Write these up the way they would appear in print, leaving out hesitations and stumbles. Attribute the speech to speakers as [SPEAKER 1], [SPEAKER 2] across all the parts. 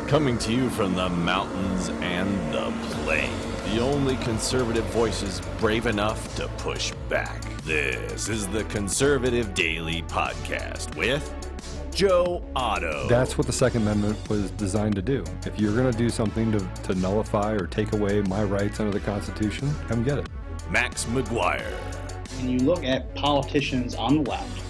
[SPEAKER 1] Coming to you from the mountains and the plain. The only conservative voices brave enough to push back. This is the Conservative Daily Podcast with Joe Otto.
[SPEAKER 2] That's what the Second Amendment was designed to do. If you're going to do something to nullify or take away my rights under the Constitution, come get it.
[SPEAKER 1] Max McGuire.
[SPEAKER 3] When you look at politicians on the left,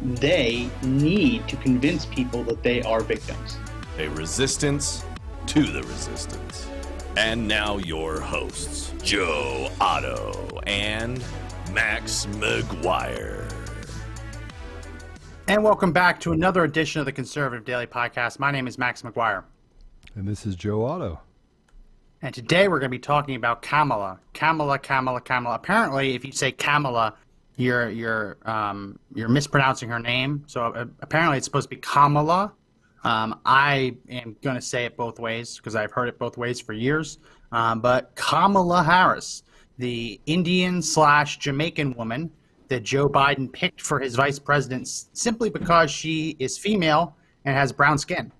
[SPEAKER 3] they need to convince people that they are victims.
[SPEAKER 1] A resistance to the resistance. And now your hosts, Joe Otto and Max McGuire.
[SPEAKER 4] And welcome back to another edition of the Conservative Daily Podcast. My name is Max McGuire.
[SPEAKER 2] And this is Joe Otto.
[SPEAKER 4] And today we're going to be talking about Kamala. Kamala. Apparently, if you say Kamala, you're mispronouncing her name. So apparently it's supposed to be Kamala. I am going to say it both ways because I've heard it both ways for years. But Kamala Harris, the Indian/Jamaican woman that Joe Biden picked for his vice president simply because she is female and has brown skin.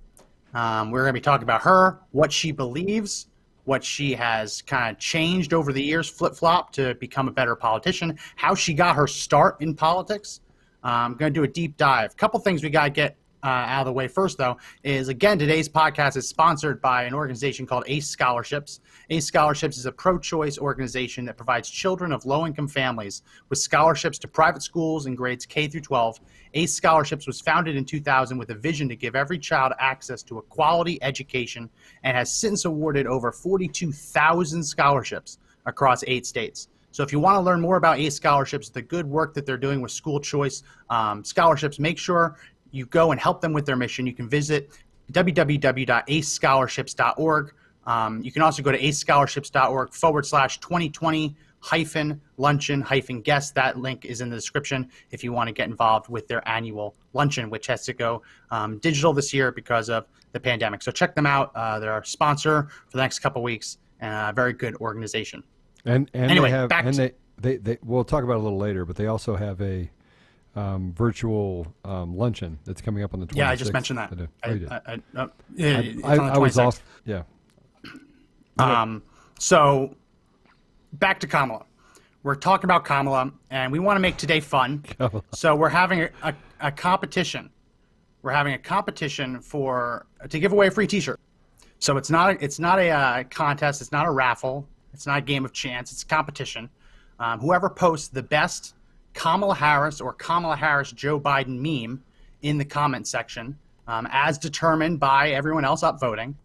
[SPEAKER 4] We're going to be talking about her, what she believes, what she has kind of changed over the years, flip-flop to become a better politician, how she got her start in politics. I'm going to do a deep dive. A couple things we got to get out of the way first, though, is, again, today's podcast is sponsored by an organization called ACE Scholarships. ACE Scholarships is a pro-choice organization that provides children of low-income families with scholarships to private schools in grades K through 12. ACE Scholarships was founded in 2000 with a vision to give every child access to a quality education and has since awarded over 42,000 scholarships across 8 states. So if you want to learn more about ACE Scholarships, the good work that they're doing with school choice scholarships, make sure you go and help them with their mission. You can visit www.acescholarships.org. You can also go to acescholarships.org/2020-luncheon-guest. That link is in the description if you want to get involved with their annual luncheon, which has to go digital this year because of the pandemic. So check them out. They're our sponsor for the next couple weeks, and a very good organization.
[SPEAKER 2] And
[SPEAKER 4] anyway,
[SPEAKER 2] they we'll talk about it a little later, but they also have a virtual luncheon that's coming up on the 26th.
[SPEAKER 4] Yeah, I just mentioned that.
[SPEAKER 2] I was off. Yeah.
[SPEAKER 4] So back to Kamala. We're talking about Kamala, and we want to make today fun. So we're having a competition. We're having a competition to give away a free T-shirt. So it's not a contest. It's not a raffle. It's not a game of chance. It's a competition. Whoever posts the best Kamala Harris or Kamala Harris Joe Biden meme in the comment section, as determined by everyone else up voting,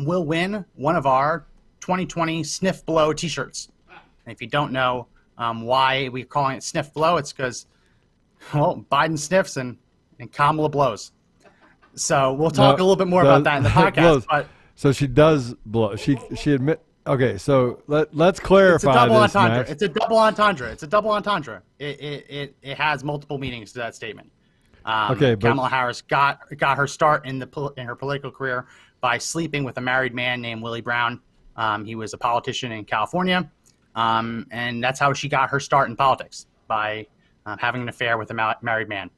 [SPEAKER 4] will win one of our 2020 Sniff Blow T-shirts. And if you don't know why we're calling it Sniff Blow, it's because, well, Biden sniffs and Kamala blows. So we'll talk a little bit more about that in the podcast. But
[SPEAKER 2] so she does blow. She admit. Okay, so let's clarify.
[SPEAKER 4] It's a double
[SPEAKER 2] this,
[SPEAKER 4] entendre.
[SPEAKER 2] Max.
[SPEAKER 4] It's a double entendre. It's a double entendre. It has multiple meanings to that statement.
[SPEAKER 2] Okay, but
[SPEAKER 4] Kamala Harris got her start in her political career by sleeping with a married man named Willie Brown. He was a politician in California, and that's how she got her start in politics, by having an affair with a married man.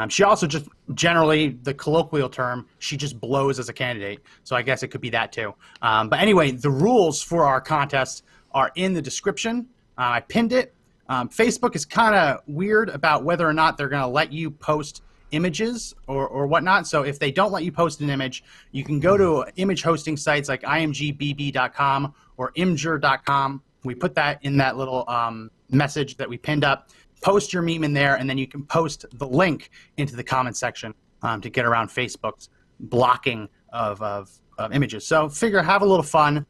[SPEAKER 4] She also just generally, the colloquial term, she just blows as a candidate. So I guess it could be that too. But anyway, the rules for our contest are in the description. I pinned it. Facebook is kind of weird about whether or not they're going to let you post images or whatnot. So if they don't let you post an image, you can go to image hosting sites like imgbb.com or imgur.com. We put that in that little message that we pinned up. Post your meme in there, and then you can post the link into the comment section to get around Facebook's blocking of images. So have a little fun,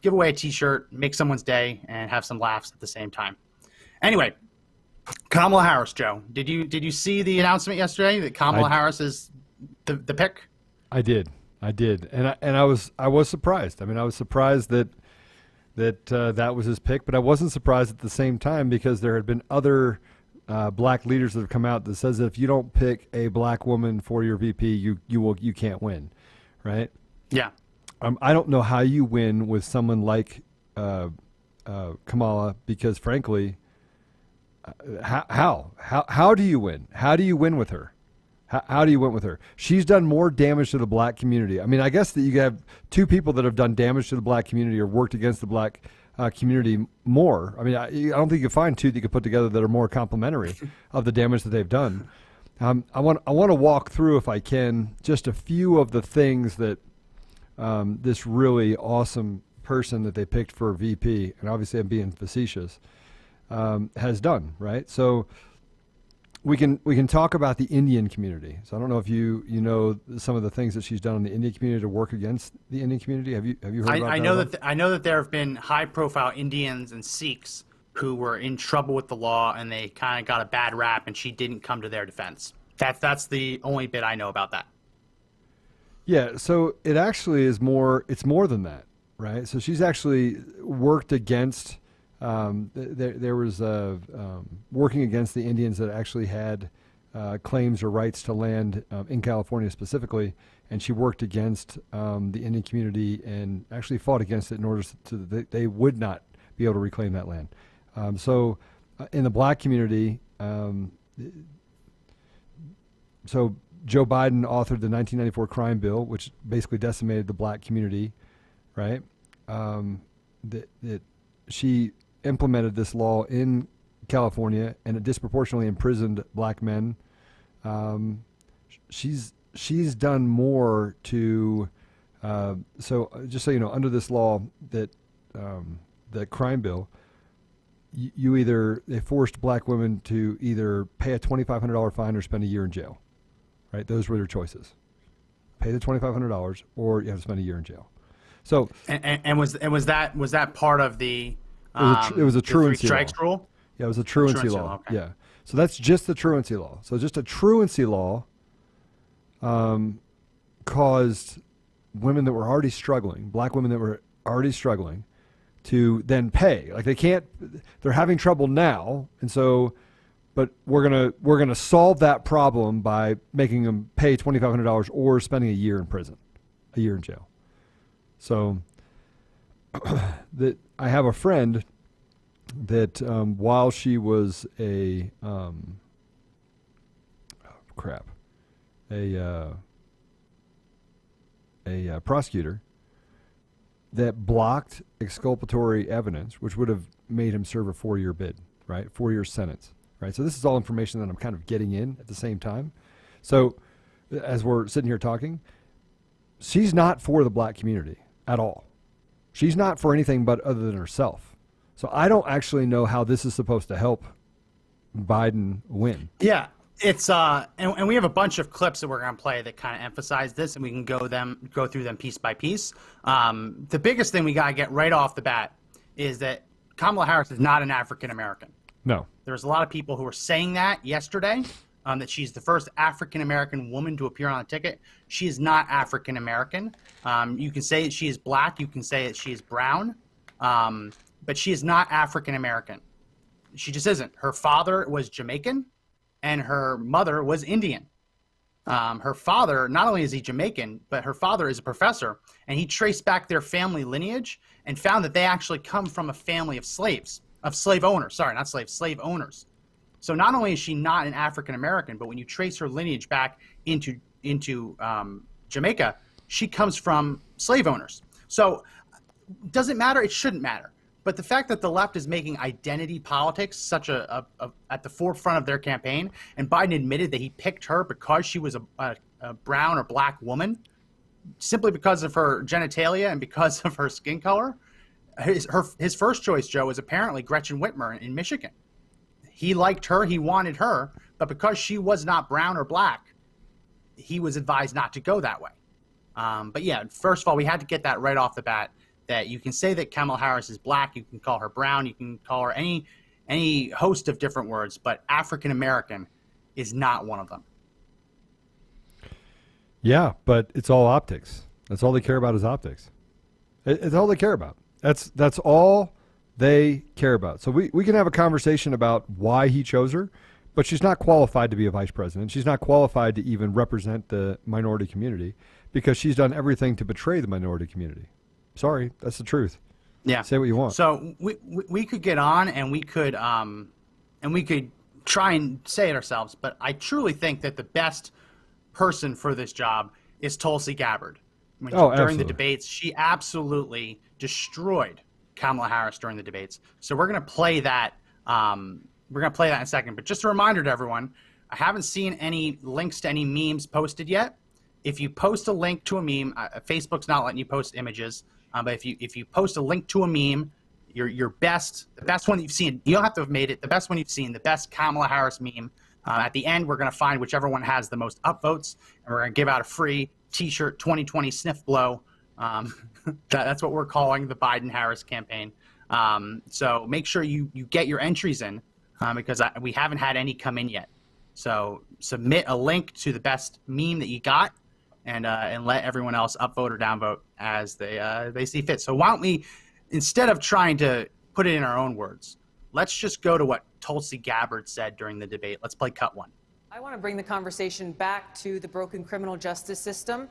[SPEAKER 4] give away a T-shirt, make someone's day, and have some laughs at the same time. Anyway, Kamala Harris, Joe, did you see the announcement yesterday that Kamala Harris is the pick?
[SPEAKER 2] I did, and I was surprised. I mean, I was surprised that was his pick, but I wasn't surprised at the same time because there had been other black leaders that have come out that says that if you don't pick a black woman for your VP, you can't win, right?
[SPEAKER 4] Yeah.
[SPEAKER 2] I don't know how you win with someone like Kamala because, frankly, how do you win? How do you win with her? How do you went with her? She's done more damage to the black community. I mean, I guess that you have two people that have done damage to the black community or worked against the black community more. I mean, I don't think you can find two that you could put together that are more complementary of the damage that they've done. I want to walk through, if I can, just a few of the things that this really awesome person that they picked for VP, and obviously I'm being facetious, has done, right? So we can talk about the Indian community. So I don't know if you know some of the things that she's done in the Indian community to work against the Indian community. Have you heard about that?
[SPEAKER 4] I know that there have been high-profile Indians and Sikhs who were in trouble with the law, and they kind of got a bad rap, and she didn't come to their defense. That's the only bit I know about that.
[SPEAKER 2] Yeah, so it actually is more. It's more than that, right? So she's actually worked against. There was working against the Indians that actually had claims or rights to land in California specifically, and she worked against the Indian community and actually fought against it in order to they would not be able to reclaim that land. So in the black community, so Joe Biden authored the 1994 crime bill, which basically decimated the black community, right? She implemented this law in California, and it disproportionately imprisoned black men. She's done more to. So just so you know, under this law, that the crime bill, they forced black women to either pay a $2,500 fine or spend a year in jail. Right, those were their choices. Pay the $2,500, or you have to spend a year in jail. So,
[SPEAKER 4] and was that part of the?
[SPEAKER 2] It was a truancy
[SPEAKER 4] strikes
[SPEAKER 2] law.
[SPEAKER 4] Rule.
[SPEAKER 2] Yeah, it was a truancy law.
[SPEAKER 4] Okay.
[SPEAKER 2] Yeah, so that's just the truancy law. So just a truancy law caused women that were already struggling, black women that were already struggling, to then pay. Like they're having trouble now, and so. But we're gonna solve that problem by making them pay $2,500 or spending a year in prison, a year in jail. So that I have a friend that while she was a prosecutor, that blocked exculpatory evidence, which would have made him serve a 4-year bid, right? 4-year sentence. Right, so this is all information that I'm kind of getting in at the same time. So as we're sitting here talking, she's not for the black community at all. She's not for anything but other than herself. So I don't actually know how this is supposed to help Biden win.
[SPEAKER 4] Yeah, it's and we have a bunch of clips that we're going to play that kind of emphasize this, and we can go through them piece by piece. The biggest thing we got to get right off the bat is that Kamala Harris is not an African American.
[SPEAKER 2] No.
[SPEAKER 4] There's a lot of people who were saying that yesterday, that she's the first African-American woman to appear on a ticket. She is not African-American. You can say that she is black. You can say that she is brown. But she is not African-American. She just isn't. Her father was Jamaican, and her mother was Indian. Her father, not only is he Jamaican, but her father is a professor, and he traced back their family lineage and found that they actually come from a family of slaves. Of slave owners, sorry, not slaves, slave owners. So not only is she not an African American, but when you trace her lineage back into Jamaica, she comes from slave owners. So does it matter? It shouldn't matter. But the fact that the left is making identity politics such at the forefront of their campaign, and Biden admitted that he picked her because she was a brown or black woman, simply because of her genitalia and because of her skin color. His first choice, Joe, is apparently Gretchen Whitmer in Michigan. He liked her, he wanted her, but because she was not brown or black, he was advised not to go that way. But yeah, first of all, we had to get that right off the bat, that you can say that Kamala Harris is black, you can call her brown, you can call her any host of different words, but African American is not one of them.
[SPEAKER 2] Yeah, but it's all optics. That's all they care about is optics. It's all they care about. That's all they care about. So we can have a conversation about why he chose her, but she's not qualified to be a vice president. She's not qualified to even represent the minority community because she's done everything to betray the minority community. Sorry, that's the truth.
[SPEAKER 4] Yeah.
[SPEAKER 2] Say what you want.
[SPEAKER 4] So we could get on and we could try and say it ourselves, but I truly think that the best person for this job is Tulsi Gabbard. During
[SPEAKER 2] absolutely.
[SPEAKER 4] the debates, she absolutely destroyed Kamala Harris during the debates. So we're going to play that. We're going to play that in a second. But just a reminder to everyone, I haven't seen any links to any memes posted yet. If you post a link to a meme, Facebook's not letting you post images. But if you post a link to a meme, the best one that you've seen, you don't have to have made it, the best one you've seen, the best Kamala Harris meme. At the end, we're going to find whichever one has the most upvotes, and we're going to give out a free T-shirt 2020 sniff blow. That's what we're calling the Biden-Harris campaign. So make sure you get your entries in because we haven't had any come in yet. So submit a link to the best meme that you got and let everyone else upvote or downvote as they see fit. So why don't we, instead of trying to put it in our own words, let's just go to what Tulsi Gabbard said during the debate. Let's play cut one.
[SPEAKER 5] I want to bring the conversation back to the broken criminal justice system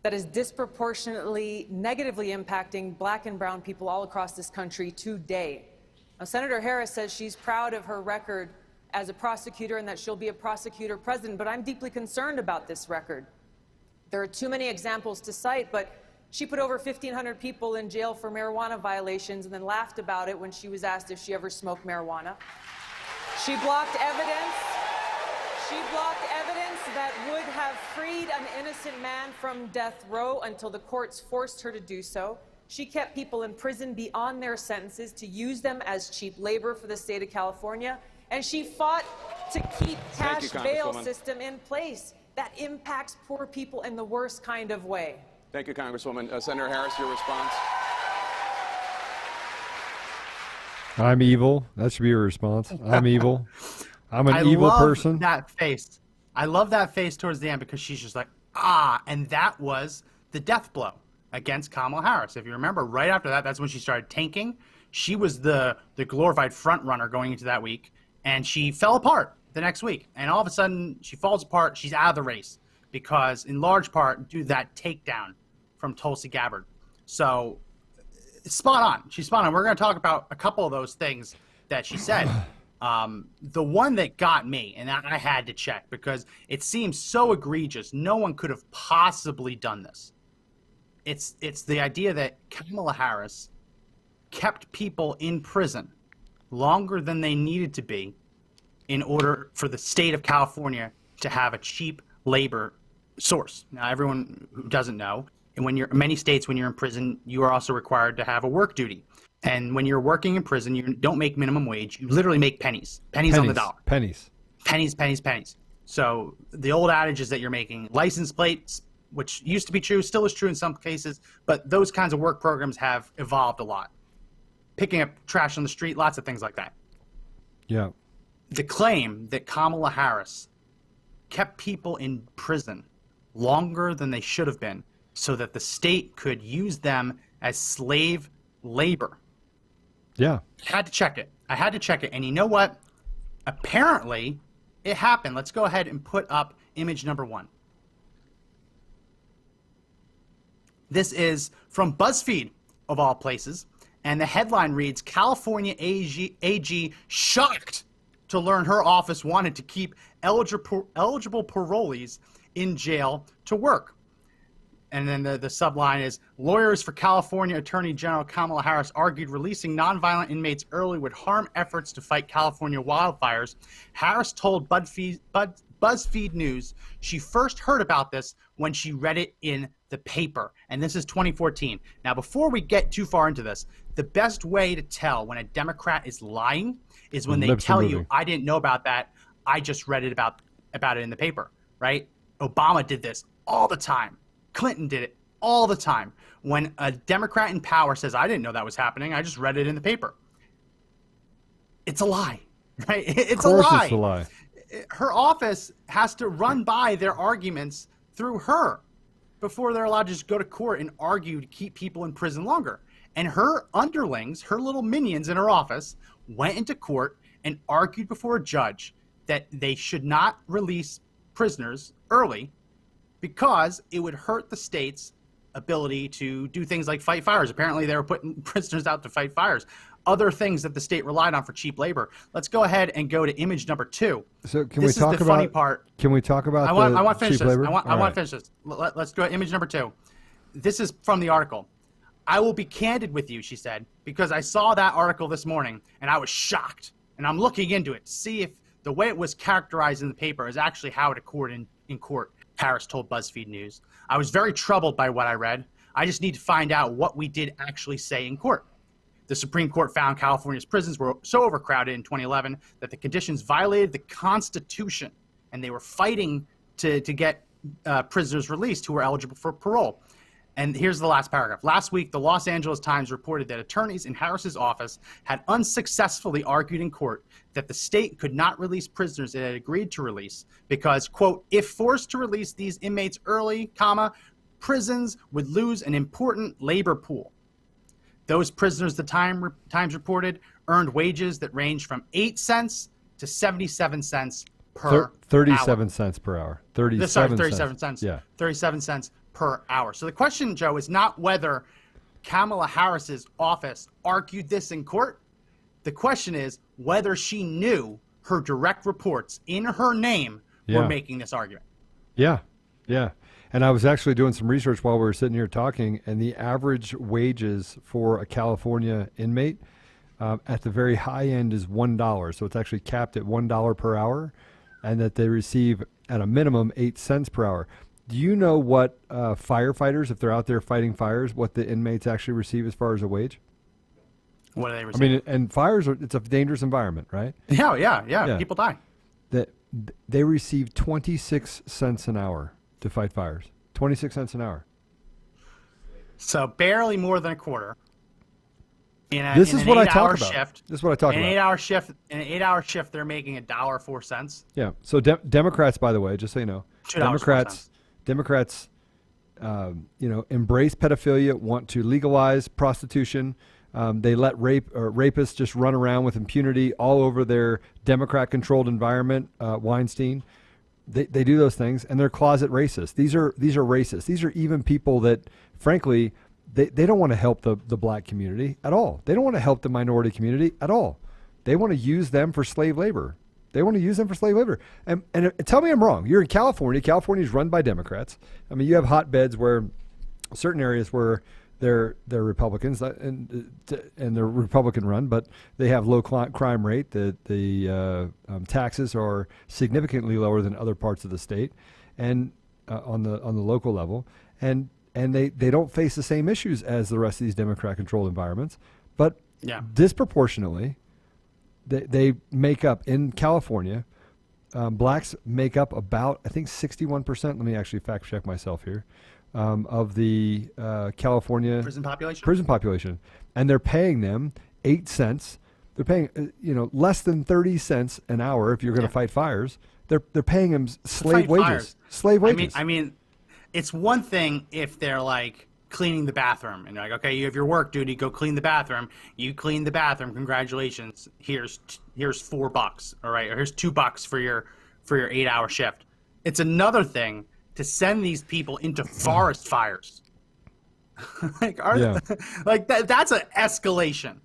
[SPEAKER 5] that is disproportionately negatively impacting black and brown people all across this country today. Now, Senator Harris says she's proud of her record as a prosecutor and that she'll be a prosecutor president, but I'm deeply concerned about this record. There are too many examples to cite, but she put over 1,500 people in jail for marijuana violations and then laughed about it when she was asked if she ever smoked marijuana. She blocked evidence. She blocked evidence that would have freed an innocent man from death row until the courts forced her to do so. She kept people in prison beyond their sentences to use them as cheap labor for the state of California. And she fought to keep cash bail system in place. That impacts poor people in the worst kind of way.
[SPEAKER 6] Thank you, Congresswoman. Senator Harris, your response?
[SPEAKER 2] I'm evil. That should be your response. I'm evil. I'm an evil person.
[SPEAKER 4] That face. I love that face towards the end because she's just like, and that was the death blow against Kamala Harris. If you remember, right after that, that's when she started tanking. She was the glorified front runner going into that week, and she fell apart the next week. And all of a sudden, she falls apart. She's out of the race because, in large part, due to that takedown from Tulsi Gabbard. So, spot on. She's spot on. We're going to talk about a couple of those things that she said. The one that got me, and I had to check because it seems so egregious, no one could have possibly done this. It's the idea that Kamala Harris kept people in prison longer than they needed to be in order for the state of California to have a cheap labor source. Now, everyone who doesn't know, and in many states, when you're in prison, you are also required to have a work duty. And when you're working in prison, you don't make minimum wage. You literally make pennies on the dollar.
[SPEAKER 2] Pennies.
[SPEAKER 4] So the old adage is that you're making license plates, which used to be true, still is true in some cases, but those kinds of work programs have evolved a lot. Picking up trash on the street, lots of things like that.
[SPEAKER 2] Yeah.
[SPEAKER 4] The claim that Kamala Harris kept people in prison longer than they should have been so that the state could use them as slave labor.
[SPEAKER 2] Yeah.
[SPEAKER 4] I had to check it. And you know what? Apparently, it happened. Let's go ahead and put up image number one. This is from BuzzFeed, of all places. And the headline reads, California AG shocked to learn her office wanted to keep eligible parolees in jail to work. And then the subline is, lawyers for California Attorney General Kamala Harris argued releasing nonviolent inmates early would harm efforts to fight California wildfires. Harris told BuzzFeed News she first heard about this when she read it in the paper. And this is 2014. Now, before we get too far into this, the best way to tell when a Democrat is lying is when they tell you, I didn't know about that. I just read it about it in the paper, right? Obama did this all the time. Clinton did it all the time. When a Democrat in power says, I didn't know that was happening, I just read it in the paper. It's a lie, right? It's a lie.
[SPEAKER 2] It's a lie.
[SPEAKER 4] Her office has to run by their arguments through her before they're allowed to just go to court and argue to keep people in prison longer. And her underlings, her little minions in her office, went into court and argued before a judge that they should not release prisoners early because it would hurt the state's ability to do things like fight fires. Apparently, they were putting prisoners out to fight fires. Other things that the state relied on for cheap labor. Let's go ahead and go to image number 2.
[SPEAKER 2] So can
[SPEAKER 4] This
[SPEAKER 2] we talk
[SPEAKER 4] is the
[SPEAKER 2] about?
[SPEAKER 4] funny part.
[SPEAKER 2] Can we talk about?
[SPEAKER 4] I want to finish
[SPEAKER 2] cheap
[SPEAKER 4] this.
[SPEAKER 2] labor?
[SPEAKER 4] I want to finish this. Let's go to image number 2. This is from the article. I will be candid with you, she said, because I saw that article this morning and I was shocked. And I'm looking into it to see if the way it was characterized in the paper is actually how it occurred in court, Harris told BuzzFeed News. I was very troubled by what I read. I just need to find out what we did actually say in court. The Supreme Court found California's prisons were so overcrowded in 2011 that the conditions violated the Constitution, and they were fighting to get prisoners released who were eligible for parole. And here's the last paragraph. Last week, the Los Angeles Times reported that attorneys in Harris's office had unsuccessfully argued in court that the state could not release prisoners it had agreed to release because, quote, if forced to release these inmates early, comma, prisons would lose an important labor pool. Those prisoners, the Times reported, earned wages that ranged from 8 cents to 77 cents per
[SPEAKER 2] 37
[SPEAKER 4] hour.
[SPEAKER 2] cents per hour.
[SPEAKER 4] 37 cents.
[SPEAKER 2] Yeah.
[SPEAKER 4] 37 cents per hour. So the question, Joe, is not whether Kamala Harris's office argued this in court. The question is whether she knew her direct reports in her name were making this argument.
[SPEAKER 2] Yeah. And I was actually doing some research while we were sitting here talking, and the average wages for a California inmate at the very high end is $1. So it's actually capped at $1 per hour, and that they receive at a minimum 8 cents per hour. Do you know what firefighters, if they're out there fighting fires, what the inmates actually receive as far as a wage?
[SPEAKER 4] What do they receive?
[SPEAKER 2] I mean, and fires it's a dangerous environment, right?
[SPEAKER 4] Yeah. People die.
[SPEAKER 2] That they receive 26 cents an hour to fight fires. 26 cents an hour.
[SPEAKER 4] So barely more than a quarter.
[SPEAKER 2] This is what I talk about. This is what I talk about.
[SPEAKER 4] In an 8-hour shift, they're making $1.04.
[SPEAKER 2] Yeah. So Democrats, by the way, just so you know, Democrats, embrace pedophilia, want to legalize prostitution. They let rapists just run around with impunity all over their Democrat-controlled environment. Weinstein, they do those things, and they're closet racists. These are racists. These are even people that, frankly, they don't want to help the black community at all. They don't want to help the minority community at all. They want to use them for slave labor. And tell me I'm wrong. You're in California. California is run by Democrats. I mean, you have hotbeds where certain areas where they're Republicans and they're Republican run, but they have low crime rate. The taxes are significantly lower than other parts of the state, and on the local level, and they don't face the same issues as the rest of these Democrat-controlled environments, but disproportionately, they make up in California. Blacks make up about, I think, 61%. Let me actually fact check myself here. Of the California
[SPEAKER 4] prison
[SPEAKER 2] population, and they're paying them 8 cents. They're paying less than 30 cents an hour if you're going to fight fires. They're paying them slave wages. Slave wages.
[SPEAKER 4] I mean, it's one thing if they're like cleaning the bathroom and you're like, okay, you have your work duty, go clean the bathroom. You clean the bathroom, congratulations. Here's $4, all right, or here's $2 for your 8-hour shift. It's another thing to send these people into forest fires. That's an escalation.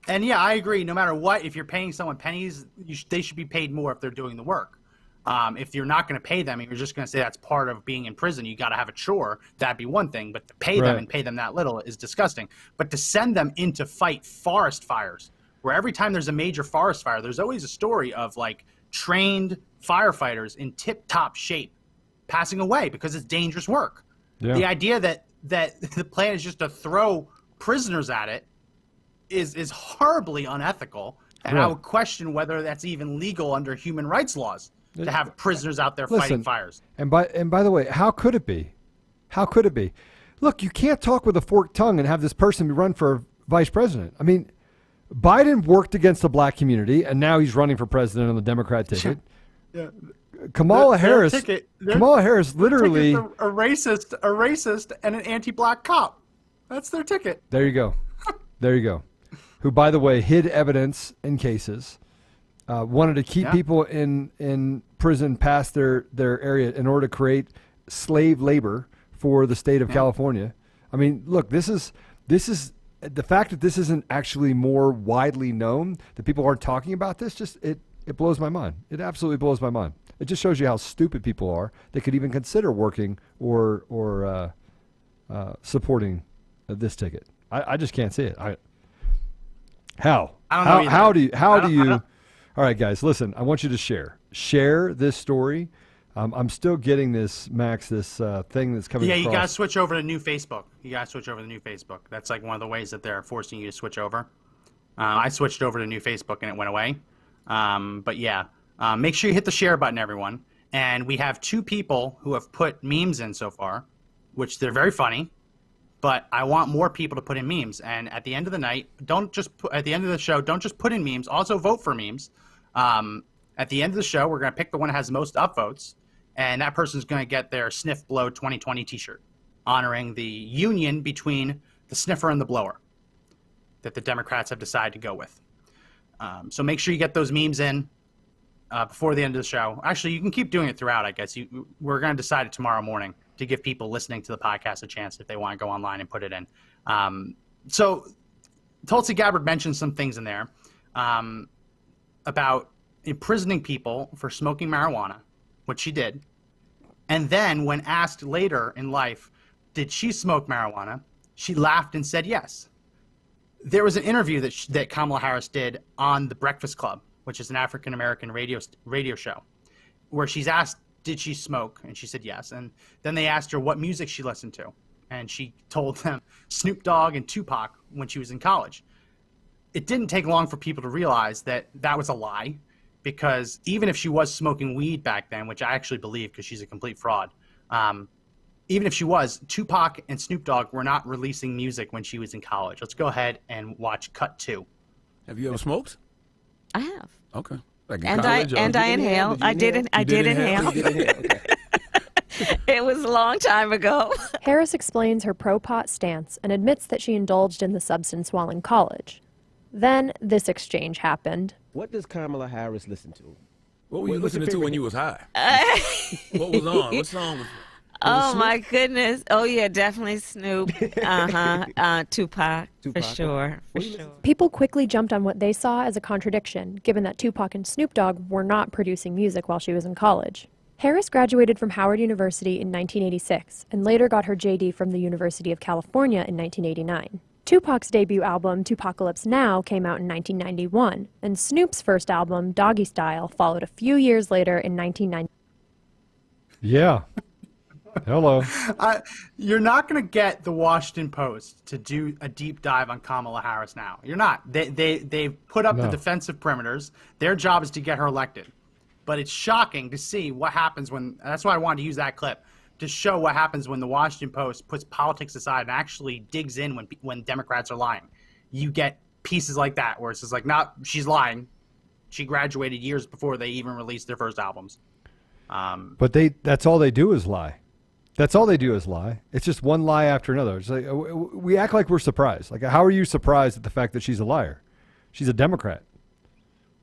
[SPEAKER 4] And yeah, I agree. No matter what, if you're paying someone pennies, they should be paid more if they're doing the work. If you're not going to pay them, and you're just going to say that's part of being in prison, you got to have a chore, that'd be one thing. But to pay them and pay them that little is disgusting. But to send them in to fight forest fires, where every time there's a major forest fire, there's always a story of like trained firefighters in tip-top shape passing away because it's dangerous work. Yeah. The idea that the plan is just to throw prisoners at it is horribly unethical, and I would question whether that's even legal under human rights laws to have prisoners out there fighting fires.
[SPEAKER 2] And by the way, how could it be? How could it be? Look, you can't talk with a forked tongue and have this person run for vice president. I mean, Biden worked against the black community, and now he's running for president on the Democrat ticket. Yeah. Kamala Harris literally
[SPEAKER 4] a racist and an anti-black cop. That's their ticket.
[SPEAKER 2] There you go. Who, by the way, hid evidence in cases, wanted to keep people in prison past their area in order to create slave labor for the state of California. I mean, look, this is the fact that this isn't actually more widely known, that people aren't talking about this, just it blows my mind. It absolutely blows my mind. It just shows you how stupid people are that could even consider working or supporting this ticket. I just can't see it. How?
[SPEAKER 4] I don't know
[SPEAKER 2] How do you? All right, guys, listen. I want you to share this story. I'm still getting this, Max, this thing that's coming.
[SPEAKER 4] Yeah,
[SPEAKER 2] across.
[SPEAKER 4] you gotta switch over to new Facebook. That's like one of the ways that they're forcing you to switch over. I switched over to new Facebook and it went away. But yeah, make sure you hit the share button, everyone. And we have 2 people who have put memes in so far, which they're very funny. But I want more people to put in memes. And at the end of the night, at the end of the show, don't just put in memes. Also vote for memes. At the end of the show, we're going to pick the one that has the most upvotes. And that person's going to get their Sniff Blow 2020 t-shirt, honoring the union between the sniffer and the blower that the Democrats have decided to go with. So make sure you get those memes in before the end of the show. Actually, you can keep doing it throughout, I guess. We're going to decide it tomorrow morning to give people listening to the podcast a chance if they want to go online and put it in. So Tulsi Gabbard mentioned some things in there about imprisoning people for smoking marijuana, which she did. And then when asked later in life, did she smoke marijuana, she laughed and said yes. There was an interview that Kamala Harris did on The Breakfast Club, which is an African-American radio show, where she's asked, did she smoke? And she said yes. And then they asked her what music she listened to. And she told them Snoop Dogg and Tupac when she was in college. It didn't take long for people to realize that that was a lie, because even if she was smoking weed back then, which I actually believe because she's a complete fraud, even if she was, Tupac and Snoop Dogg were not releasing music when she was in college. Let's go ahead and watch cut 2.
[SPEAKER 7] Have you ever smoked?
[SPEAKER 8] I have.
[SPEAKER 7] Okay. Like
[SPEAKER 8] And I inhale. I did inhale.
[SPEAKER 7] Okay.
[SPEAKER 8] It was a long time ago.
[SPEAKER 9] Harris explains her pro-pot stance and admits that she indulged in the substance while in college. Then this exchange happened.
[SPEAKER 10] What does Kamala Harris listen to?
[SPEAKER 7] What were you listening to when you was high? What was on? What song was?
[SPEAKER 8] Oh my goodness! Oh yeah, definitely Snoop. Tupac for sure.
[SPEAKER 9] People quickly jumped on what they saw as a contradiction, given that Tupac and Snoop Dogg were not producing music while she was in college. Harris graduated from Howard University in 1986 and later got her JD from the University of California in 1989. Tupac's debut album, Tupacalypse Now, came out in 1991, and Snoop's first album, Doggy Style, followed a few years later in 1990.
[SPEAKER 2] Yeah. Hello.
[SPEAKER 4] You're not going to get the Washington Post to do a deep dive on Kamala Harris now. You're not. They've put up the defensive perimeters. Their job is to get her elected. But it's shocking to see what happens when – that's why I wanted to use that clip, to show what happens when the Washington Post puts politics aside and actually digs in when Democrats are lying. You get pieces like that where it's just like, no, she's lying. She graduated years before they even released their first albums.
[SPEAKER 2] But that's all they do is lie. That's all they do is lie. It's just one lie after another. It's like we act like we're surprised. Like, how are you surprised at the fact that she's a liar? She's a Democrat,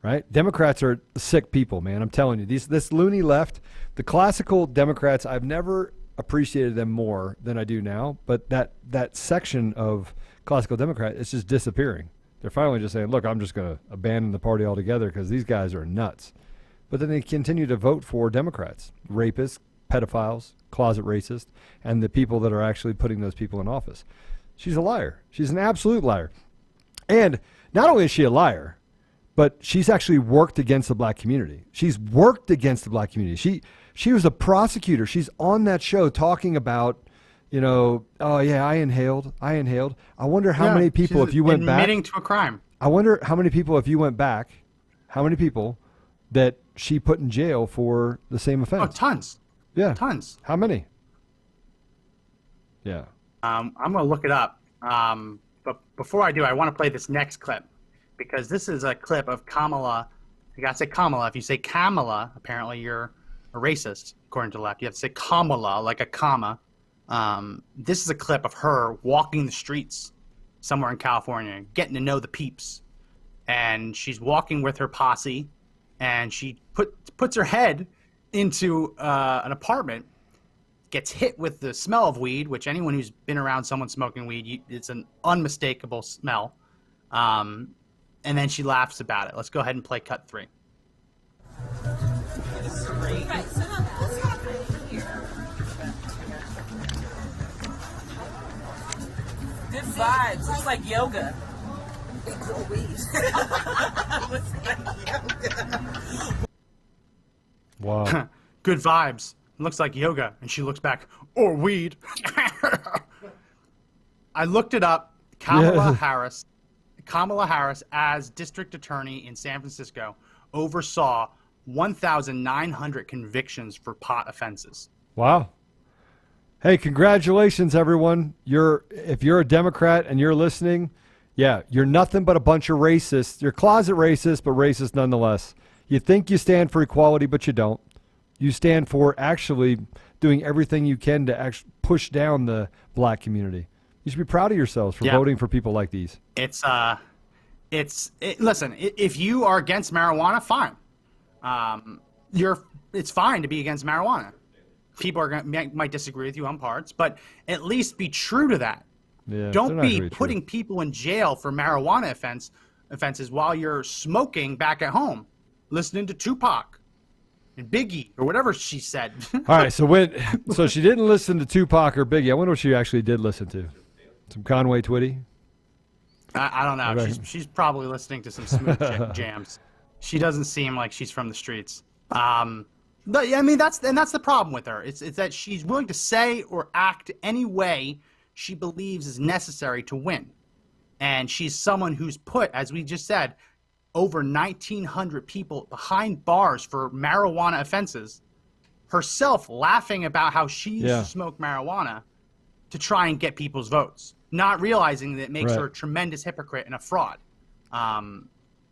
[SPEAKER 2] right? Democrats are sick people, man. I'm telling you. This loony left, the classical Democrats, I've never appreciated them more than I do now. But that section of classical Democrat is just disappearing. They're finally just saying, look, I'm just going to abandon the party altogether because these guys are nuts. But then they continue to vote for Democrats, rapists, pedophiles, closet racist, and the people that are actually putting those people in office. She's a liar. She's an absolute liar. And not only is she a liar, but she's actually worked against the black community. She's worked against the black community. She was a prosecutor. She's on that show talking about, oh yeah, I inhaled. I wonder how many people, if you went back,
[SPEAKER 4] admitting to a crime.
[SPEAKER 2] I wonder how many people, if you went back, how many people that she put in jail for the same offense.
[SPEAKER 4] Oh, tons.
[SPEAKER 2] Yeah.
[SPEAKER 4] Tons.
[SPEAKER 2] How many? Yeah.
[SPEAKER 4] I'm going to look it up. But before I do, I want to play this next clip because this is a clip of Kamala. You got to say Kamala. If you say Kamala, apparently you're a racist, according to the left. You have to say Kamala, like a comma. This is a clip of her walking the streets somewhere in California, getting to know the peeps. And she's walking with her posse, and she puts her head into an apartment, gets hit with the smell of weed, which anyone who's been around someone smoking weed, it's an unmistakable smell. And then she laughs about it. Let's go ahead and play cut 3.
[SPEAKER 11] Good vibes. Looks like yoga.
[SPEAKER 2] Wow.
[SPEAKER 4] Good vibes. Looks like yoga. And she looks back, or weed. I looked it up. Kamala Harris, as district attorney in San Francisco, oversaw 1,900 convictions for pot offenses.
[SPEAKER 2] Wow. Hey, congratulations, everyone. If you're a Democrat and you're listening, yeah, you're nothing but a bunch of racists. You're closet racist, but racist nonetheless. You think you stand for equality, but you don't. You stand for actually doing everything you can to actually push down the black community. You should be proud of yourselves for voting for people like these.
[SPEAKER 4] Listen, if you are against marijuana, fine. It's fine to be against marijuana. People might disagree with you on parts, but at least be true to that.
[SPEAKER 2] Yeah,
[SPEAKER 4] don't be putting people in jail for marijuana offenses while you're smoking back at home, listening to Tupac and Biggie or whatever she said.
[SPEAKER 2] All right, so she didn't listen to Tupac or Biggie. I wonder what she actually did listen to. Some Conway Twitty?
[SPEAKER 4] I don't know. She's probably listening to some smooth jams. She doesn't seem like she's from the streets. But yeah, I mean, that's the problem with her. It's that she's willing to say or act any way she believes is necessary to win. And she's someone who's put, as we just said, over 1,900 people behind bars for marijuana offenses, herself laughing about how she used to smoke marijuana to try and get people's votes, not realizing that it makes her a tremendous hypocrite and a fraud.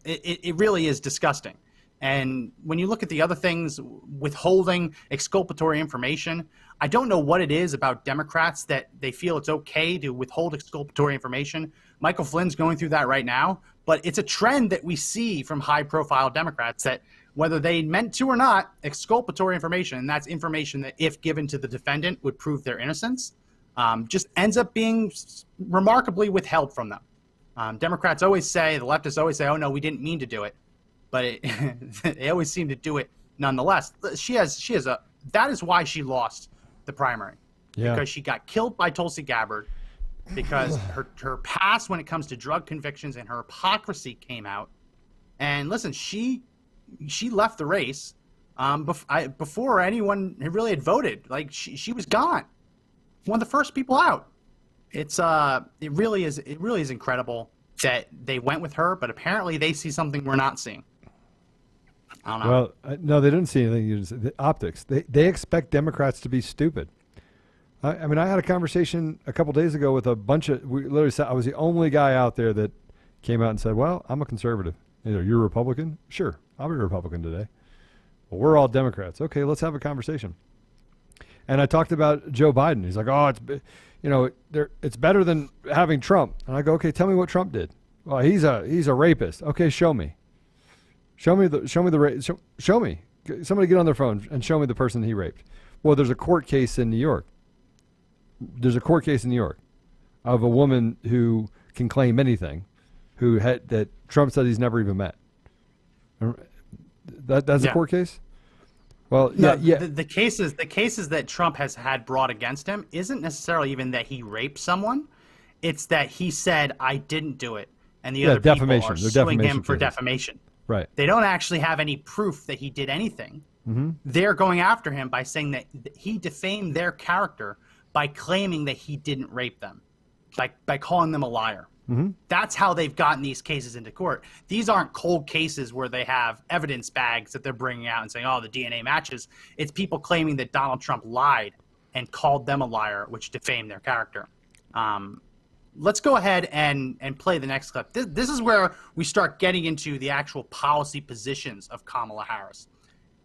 [SPEAKER 4] It really is disgusting. And when you look at the other things, withholding exculpatory information, I don't know what it is about Democrats that they feel it's okay to withhold exculpatory information. Michael Flynn's going through that right now, but it's a trend that we see from high-profile Democrats that whether they meant to or not, exculpatory information, and that's information that if given to the defendant would prove their innocence, just ends up being remarkably withheld from them. Democrats always say, the leftists always say, oh no, we didn't mean to do it. But they always seem to do it nonetheless. That is why she lost the primary. Yeah. Because she got killed by Tulsi Gabbard, because her past when it comes to drug convictions and her hypocrisy came out. And listen, she left the race before anyone really had voted. Like she was gone. One of the first people out. It really is incredible that they went with her, but apparently they see something we're not seeing. I don't know.
[SPEAKER 2] Well, no, they didn't see anything. The optics. They expect Democrats to be stupid. I mean, I had a conversation a couple days ago with a bunch of. We literally said I was the only guy out there that came out and said, "Well, I'm a conservative." You're a Republican? Sure, I'll be a Republican today. Well, we're all Democrats. Okay, let's have a conversation. And I talked about Joe Biden. He's like, "Oh, it's better than having Trump." And I go, "Okay, tell me what Trump did." Well, he's a rapist. Okay, show me. Show me. Somebody get on their phone and show me the person he raped. Well, there's a court case in New York. There's a court case in New York of a woman who can claim anything, that Trump said he's never even met. That's a court case. Well,
[SPEAKER 4] no, yeah. The cases that Trump has had brought against him isn't necessarily even that he raped someone. It's that he said, "I didn't do it," and the other people are suing him for defamation.
[SPEAKER 2] Right.
[SPEAKER 4] They don't actually have any proof that he did anything.
[SPEAKER 2] Mm-hmm.
[SPEAKER 4] They're going after him by saying that he defamed their character by claiming that he didn't rape them, by calling them a liar.
[SPEAKER 2] Mm-hmm.
[SPEAKER 4] That's how they've gotten these cases into court. These aren't cold cases where they have evidence bags that they're bringing out and saying, oh, the DNA matches. It's people claiming that Donald Trump lied and called them a liar, which defamed their character. Let's go ahead and play the next clip. This is where we start getting into the actual policy positions of Kamala Harris.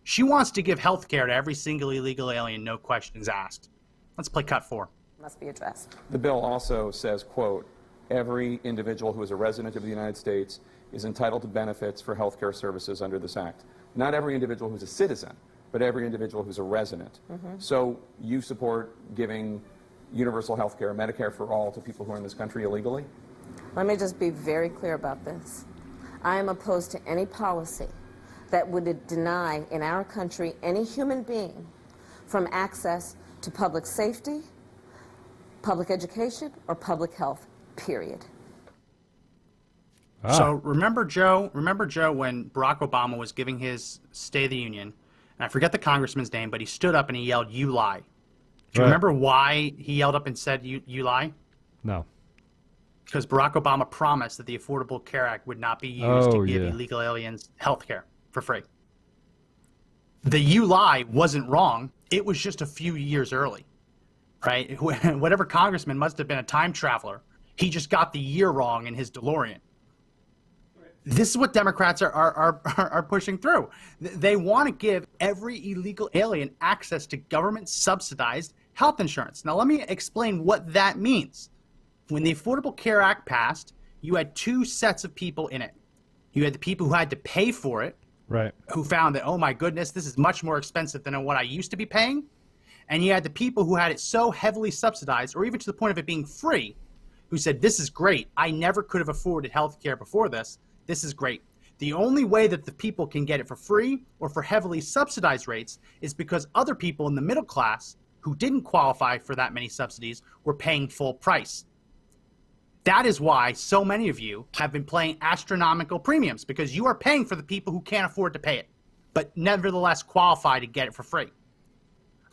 [SPEAKER 4] She wants to give health care to every single illegal alien, no questions asked. Let's play cut 4.
[SPEAKER 12] Must be addressed.
[SPEAKER 6] The bill also says, quote, every individual who is a resident of the United States is entitled to benefits for health care services under this act. Not every individual who's a citizen but every individual who's a resident. So you support giving universal health care, Medicare for all, to people who are in this country illegally?
[SPEAKER 12] Let me just be very clear about this. I am opposed to any policy that would deny in our country any human being from access to public safety, public education, or public health, period.
[SPEAKER 4] So remember Joe, when Barack Obama was giving his State of the Union, and I forget the congressman's name, but he stood up and he yelled, "You lie." Do you remember why he yelled up and said, you lie?
[SPEAKER 2] No.
[SPEAKER 4] Because Barack Obama promised that the Affordable Care Act would not be used to give illegal aliens health care for free. The "you lie" wasn't wrong. It was just a few years early, right? Whatever congressman must have been a time traveler. He just got the year wrong in his DeLorean. This is what Democrats are pushing through. They want to give every illegal alien access to government-subsidized health insurance. Now, let me explain what that means. When the Affordable Care Act passed, you had two sets of people in it. You had the people who had to pay for it,
[SPEAKER 2] right,
[SPEAKER 4] who found that, oh my goodness, this is much more expensive than what I used to be paying. And you had the people who had it so heavily subsidized, or even to the point of it being free, who said, this is great. I never could have afforded health care before this. This is great. The only way that the people can get it for free or for heavily subsidized rates is because other people in the middle class who didn't qualify for that many subsidies were paying full price. That is why so many of you have been paying astronomical premiums, because you are paying for the people who can't afford to pay it, but nevertheless qualify to get it for free.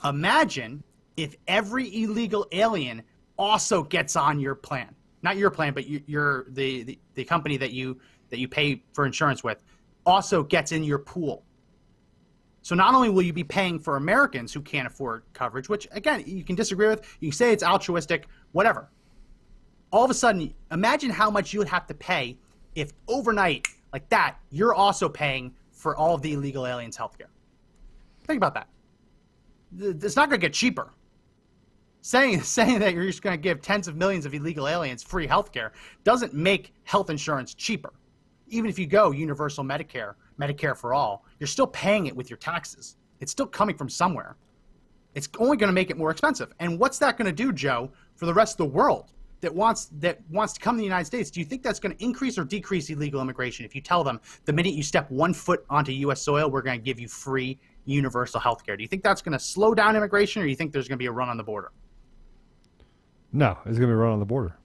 [SPEAKER 4] Imagine if every illegal alien also gets on your plan. Not your plan, but the company that you pay for insurance with also gets in your pool. So not only will you be paying for Americans who can't afford coverage, which again, you can disagree with, you can say it's altruistic, whatever. All of a sudden, imagine how much you would have to pay if overnight, like that, you're also paying for all of the illegal aliens' healthcare. Think about that. It's not going to get cheaper. Saying that you're just going to give tens of millions of illegal aliens free healthcare doesn't make health insurance cheaper. Even if you go universal Medicare, Medicare for all, you're still paying it with your taxes. It's still coming from somewhere. It's only going to make it more expensive. And what's that going to do, Joe, for the rest of the world that wants to come to the United States? Do you think that's going to increase or decrease illegal immigration if you tell them the minute you step 1 foot onto U.S. soil, we're going to give you free universal health care? Do you think that's going to slow down immigration, or do you think there's going to be a run on the border?
[SPEAKER 2] No, it's going to be run on the border.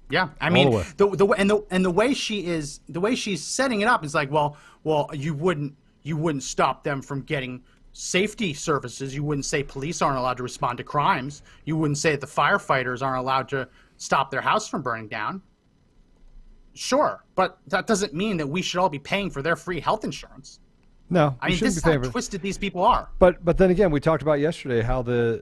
[SPEAKER 4] Yeah, I mean, the way she's setting it up is like, well, you wouldn't stop them from getting safety services. You wouldn't say police aren't allowed to respond to crimes. You wouldn't say that the firefighters aren't allowed to stop their house from burning down. Sure, but that doesn't mean that we should all be paying for their free health insurance.
[SPEAKER 2] No,
[SPEAKER 4] I mean, this is how twisted these people are.
[SPEAKER 2] But then again, we talked about yesterday how the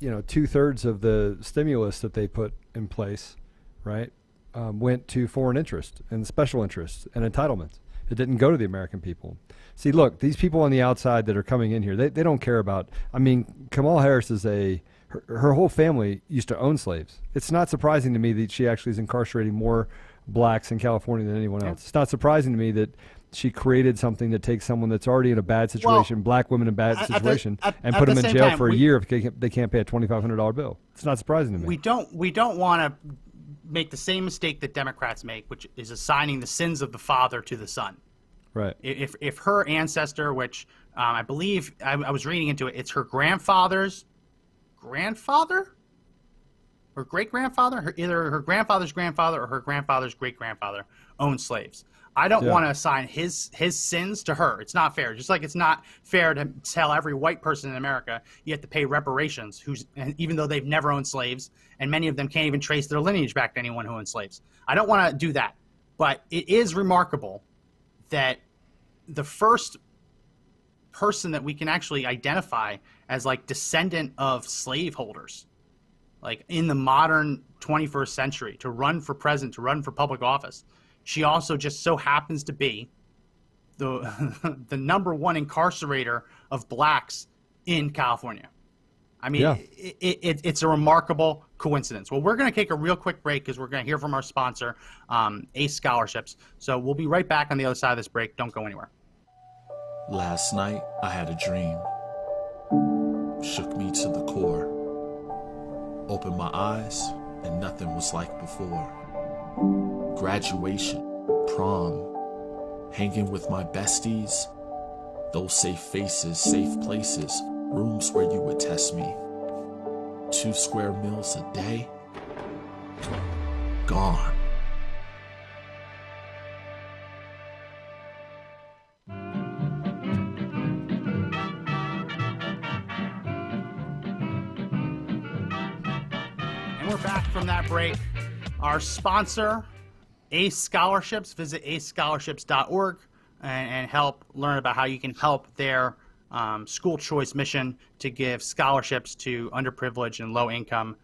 [SPEAKER 2] 2/3 of the stimulus that they put in place, right, went to foreign interest and special interests and entitlements. It didn't go to the American people. See, look, these people on the outside that are coming in here, they don't care about. I mean, Kamala Harris is her whole family used to own slaves. It's not surprising to me that she actually is incarcerating more blacks in California than anyone else. It's not surprising to me that she created something that takes someone that's already in a bad situation, black women in a bad situation, and put them in jail for a year if they can't pay a $2,500 bill. It's not surprising to me.
[SPEAKER 4] We don't want to make the same mistake that Democrats make, which is assigning the sins of the father to the son.
[SPEAKER 2] Right.
[SPEAKER 4] If her ancestor, which I believe I was reading into it, it's her grandfather's grandfather or great-grandfather, either her grandfather's grandfather or her grandfather's great-grandfather owned slaves. I don't want to assign his sins to her. It's not fair. Just like it's not fair to tell every white person in America you have to pay reparations, even though they've never owned slaves, and many of them can't even trace their lineage back to anyone who owned slaves. I don't want to do that. But it is remarkable that the first person that we can actually identify as like descendant of slaveholders, like in the modern 21st century, to run for president, to run for public office, she also just so happens to be the #1 incarcerator of blacks in California. I mean, it's a remarkable coincidence. Well, we're going to take a real quick break because we're going to hear from our sponsor, ACE Scholarships. So we'll be right back on the other side of this break. Don't go anywhere.
[SPEAKER 13] Last night, I had a dream. Shook me to the core. Opened my eyes, and nothing was like before. Graduation, prom, hanging with my besties. Those safe faces, safe places, rooms where you would test me. 2 square meals a day, gone.
[SPEAKER 4] We're back from that break. Our sponsor, ACE Scholarships. Visit acescholarships.org and help learn about how you can help their school choice mission to give scholarships to underprivileged and low-income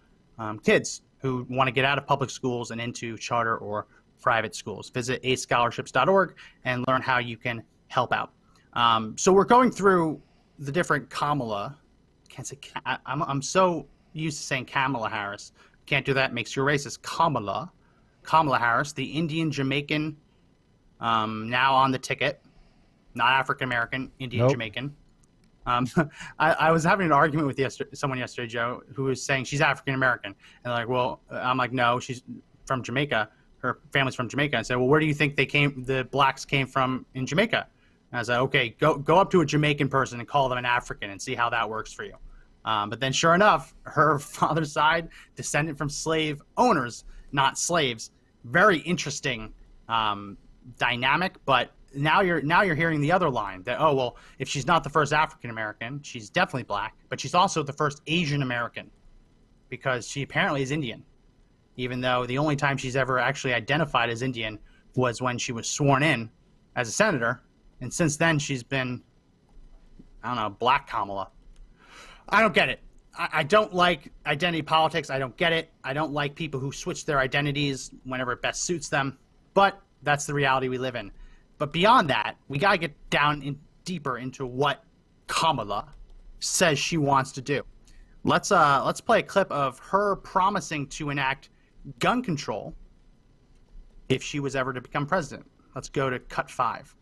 [SPEAKER 4] kids who want to get out of public schools and into charter or private schools. Visit acescholarships.org and learn how you can help out. So we're going through the different Kamala. Can't say I'm so used to saying Kamala Harris. Can't do that. Makes you racist. Kamala Harris, the Indian Jamaican, now on the ticket, not African American, Indian
[SPEAKER 2] Nope.
[SPEAKER 4] Jamaican. I was having an argument with someone yesterday, Joe, who was saying she's African American, and like, well, I'm like, no, she's from Jamaica. Her family's from Jamaica. I said, well, where do you think the blacks came from in Jamaica? And I was like, okay, go up to a Jamaican person and call them an African and see how that works for you. But then sure enough, her father's side, descendant from slave owners, not slaves. Very interesting dynamic, but now you're hearing the other line that, oh, well, if she's not the first African American, she's definitely black, but she's also the first Asian American because she apparently is Indian, even though the only time she's ever actually identified as Indian was when she was sworn in as a senator. And since then, she's been, I don't know, Black Kamala. I don't get it. I don't like identity politics. I don't get it. I don't like people who switch their identities whenever it best suits them. But that's the reality we live in. But beyond that, we got to get down deeper into what Kamala says she wants to do. Let's play a clip of her promising to enact gun control if she was ever to become president. Let's go to cut 5.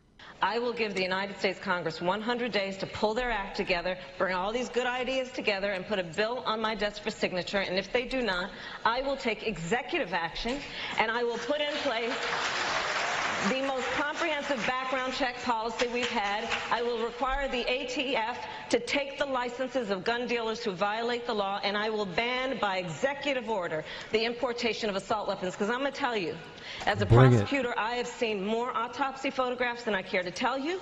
[SPEAKER 12] I will give the United States Congress 100 days to pull their act together, bring all these good ideas together, and put a bill on my desk for signature. And if they do not, I will take executive action, and I will put in place the most comprehensive background check policy we've had. I will require the ATF to take the licenses of gun dealers who violate the law, and I will ban by executive order the importation of assault weapons. Because I'm going to tell you, as a prosecutor, I have seen more autopsy photographs than I care to tell you.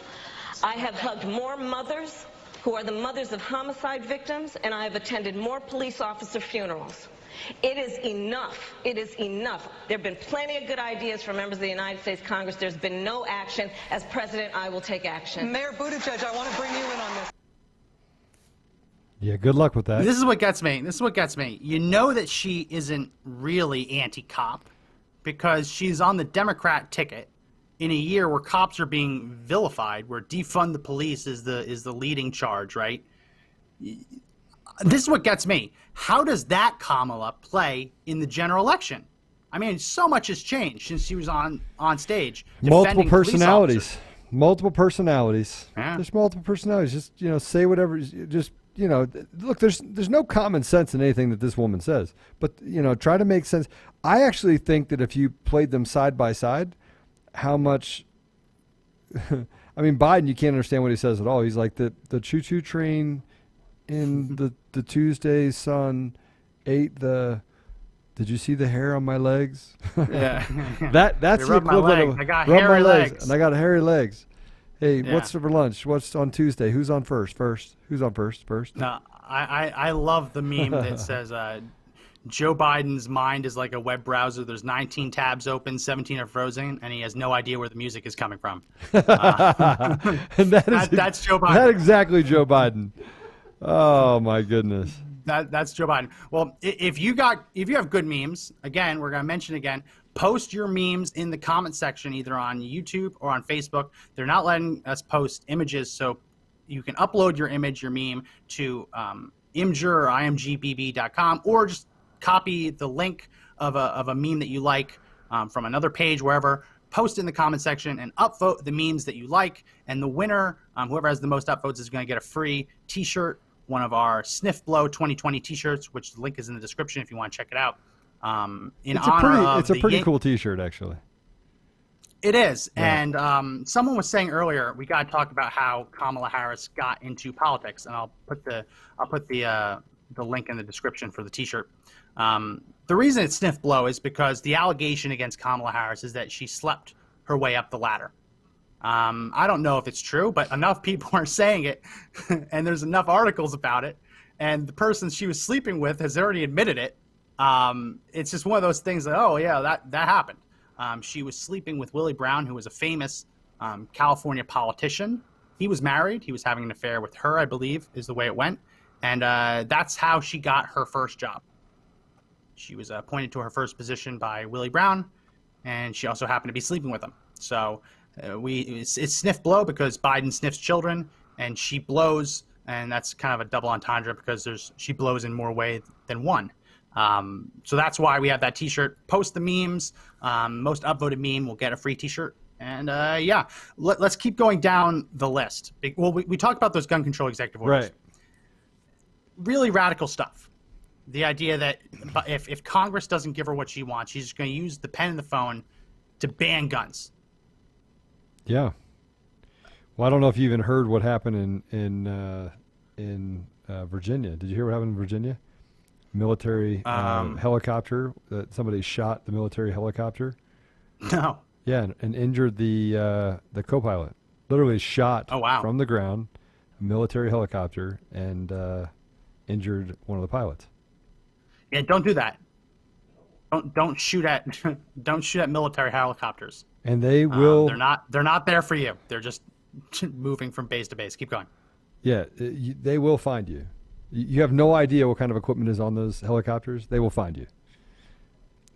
[SPEAKER 12] I have hugged more mothers who are the mothers of homicide victims, and I have attended more police officer funerals. It is enough. It is enough. There have been plenty of good ideas from members of the United States Congress. There's been no action. As president, I will take action.
[SPEAKER 11] Mayor Buttigieg, I want to bring you in on this.
[SPEAKER 2] Yeah, good luck with that.
[SPEAKER 4] This is what gets me. You know that she isn't really anti-cop because she's on the Democrat ticket in a year where cops are being vilified, where defund the police is the leading charge, right? This is what gets me. How does that Kamala play in the general election? I mean, so much has changed since she was on stage.
[SPEAKER 2] Multiple personalities.
[SPEAKER 4] Yeah.
[SPEAKER 2] There's multiple personalities. Just, say whatever. Just, look, there's no common sense in anything that this woman says. But, try to make sense. I actually think that if you played them side by side, how much I mean, Biden, you can't understand what he says at all. He's like the choo-choo train in the Tuesday sun ate the. Did you see the hair on my legs?
[SPEAKER 4] Yeah.
[SPEAKER 2] That's the equivalent of
[SPEAKER 4] I got hairy legs.
[SPEAKER 2] and I got hairy legs. Hey,
[SPEAKER 4] Yeah.
[SPEAKER 2] what's for lunch? What's on Tuesday? Who's on first? Who's on first?
[SPEAKER 4] No, I love the meme that says Joe Biden's mind is like a web browser. There's 19 tabs open, 17 are frozen, and he has no idea where the music is coming from.
[SPEAKER 2] And
[SPEAKER 4] that's Joe Biden.
[SPEAKER 2] That's exactly Joe Biden. Oh my goodness.
[SPEAKER 4] That's Joe Biden. Well, if you have good memes, again, we're gonna mention again, post your memes in the comment section, either on YouTube or on Facebook. They're not letting us post images, so you can upload your image, your meme, to Imgur or imgbb.com, or just copy the link of a meme that you like from another page, wherever. post it in the comment section and upvote the memes that you like. And the winner, whoever has the most upvotes, is going to get a free T-shirt, one of our Sniff Blow 2020 T-shirts, which the link is in the description if you want to check it out.
[SPEAKER 2] It's a pretty cool T-shirt, actually.
[SPEAKER 4] It is.
[SPEAKER 2] Yeah.
[SPEAKER 4] And someone was saying earlier, we got to talk about how Kamala Harris got into politics, and I'll put the link in the description for the T-shirt. The reason it's Sniff Blow is because the allegation against Kamala Harris is that she slept her way up the ladder. I don't know if it's true, but enough people are saying it, and there's enough articles about it, and the person she was sleeping with has already admitted it. It's just one of those things that, oh yeah, that happened. She was sleeping with Willie Brown, who was a famous California politician. He was married. He was having an affair with her, I believe, is the way it went. And that's how she got her first job. She was appointed to her first position by Willie Brown, and she also happened to be sleeping with him. So it's Sniff Blow because Biden sniffs children, and she blows, and that's kind of a double entendre because she blows in more ways than one. So that's why we have that T-shirt. Post the memes. Most upvoted meme will get a free T-shirt. And yeah, let's keep going down the list. Well, we talked about those gun control executive orders.
[SPEAKER 2] Right.
[SPEAKER 4] Really radical stuff. The idea that if Congress doesn't give her what she wants, she's just going to use the pen and the phone to ban guns.
[SPEAKER 2] Yeah. Well, I don't know if you even heard what happened in Virginia. Did you hear what happened in Virginia? Military helicopter. Somebody shot the military helicopter.
[SPEAKER 4] No.
[SPEAKER 2] Yeah, and injured the co-pilot. Literally shot from the ground, a military helicopter, and injured one of the pilots.
[SPEAKER 4] Yeah, don't do that. Don't shoot at military helicopters.
[SPEAKER 2] And they will.
[SPEAKER 4] They're not there for you. They're just moving from base to base. Keep going.
[SPEAKER 2] Yeah, they will find you. You have no idea what kind of equipment is on those helicopters. They will find you.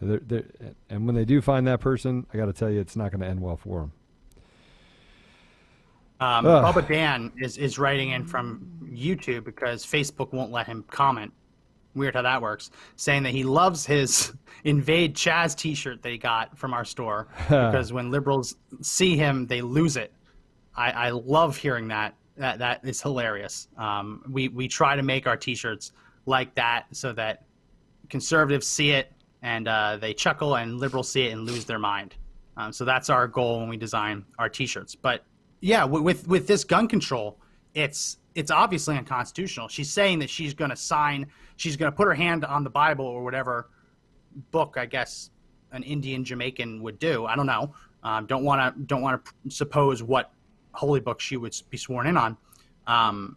[SPEAKER 2] And when they do find that person, I got to tell you, it's not going to end well for them.
[SPEAKER 4] Bubba Dan is writing in from YouTube because Facebook won't let him comment. Weird how that works. Saying that he loves his Invade Chaz T-shirt that he got from our store because when liberals see him, they lose it. I love hearing that. That is hilarious. We try to make our T-shirts like that so that conservatives see it and they chuckle, and liberals see it and lose their mind. So that's our goal when we design our T-shirts. But yeah, with this gun control, it's obviously unconstitutional. She's saying that she's going to put her hand on the Bible or whatever book, I guess, an Indian Jamaican would do. I don't know. Don't want to suppose what holy book she would be sworn in on.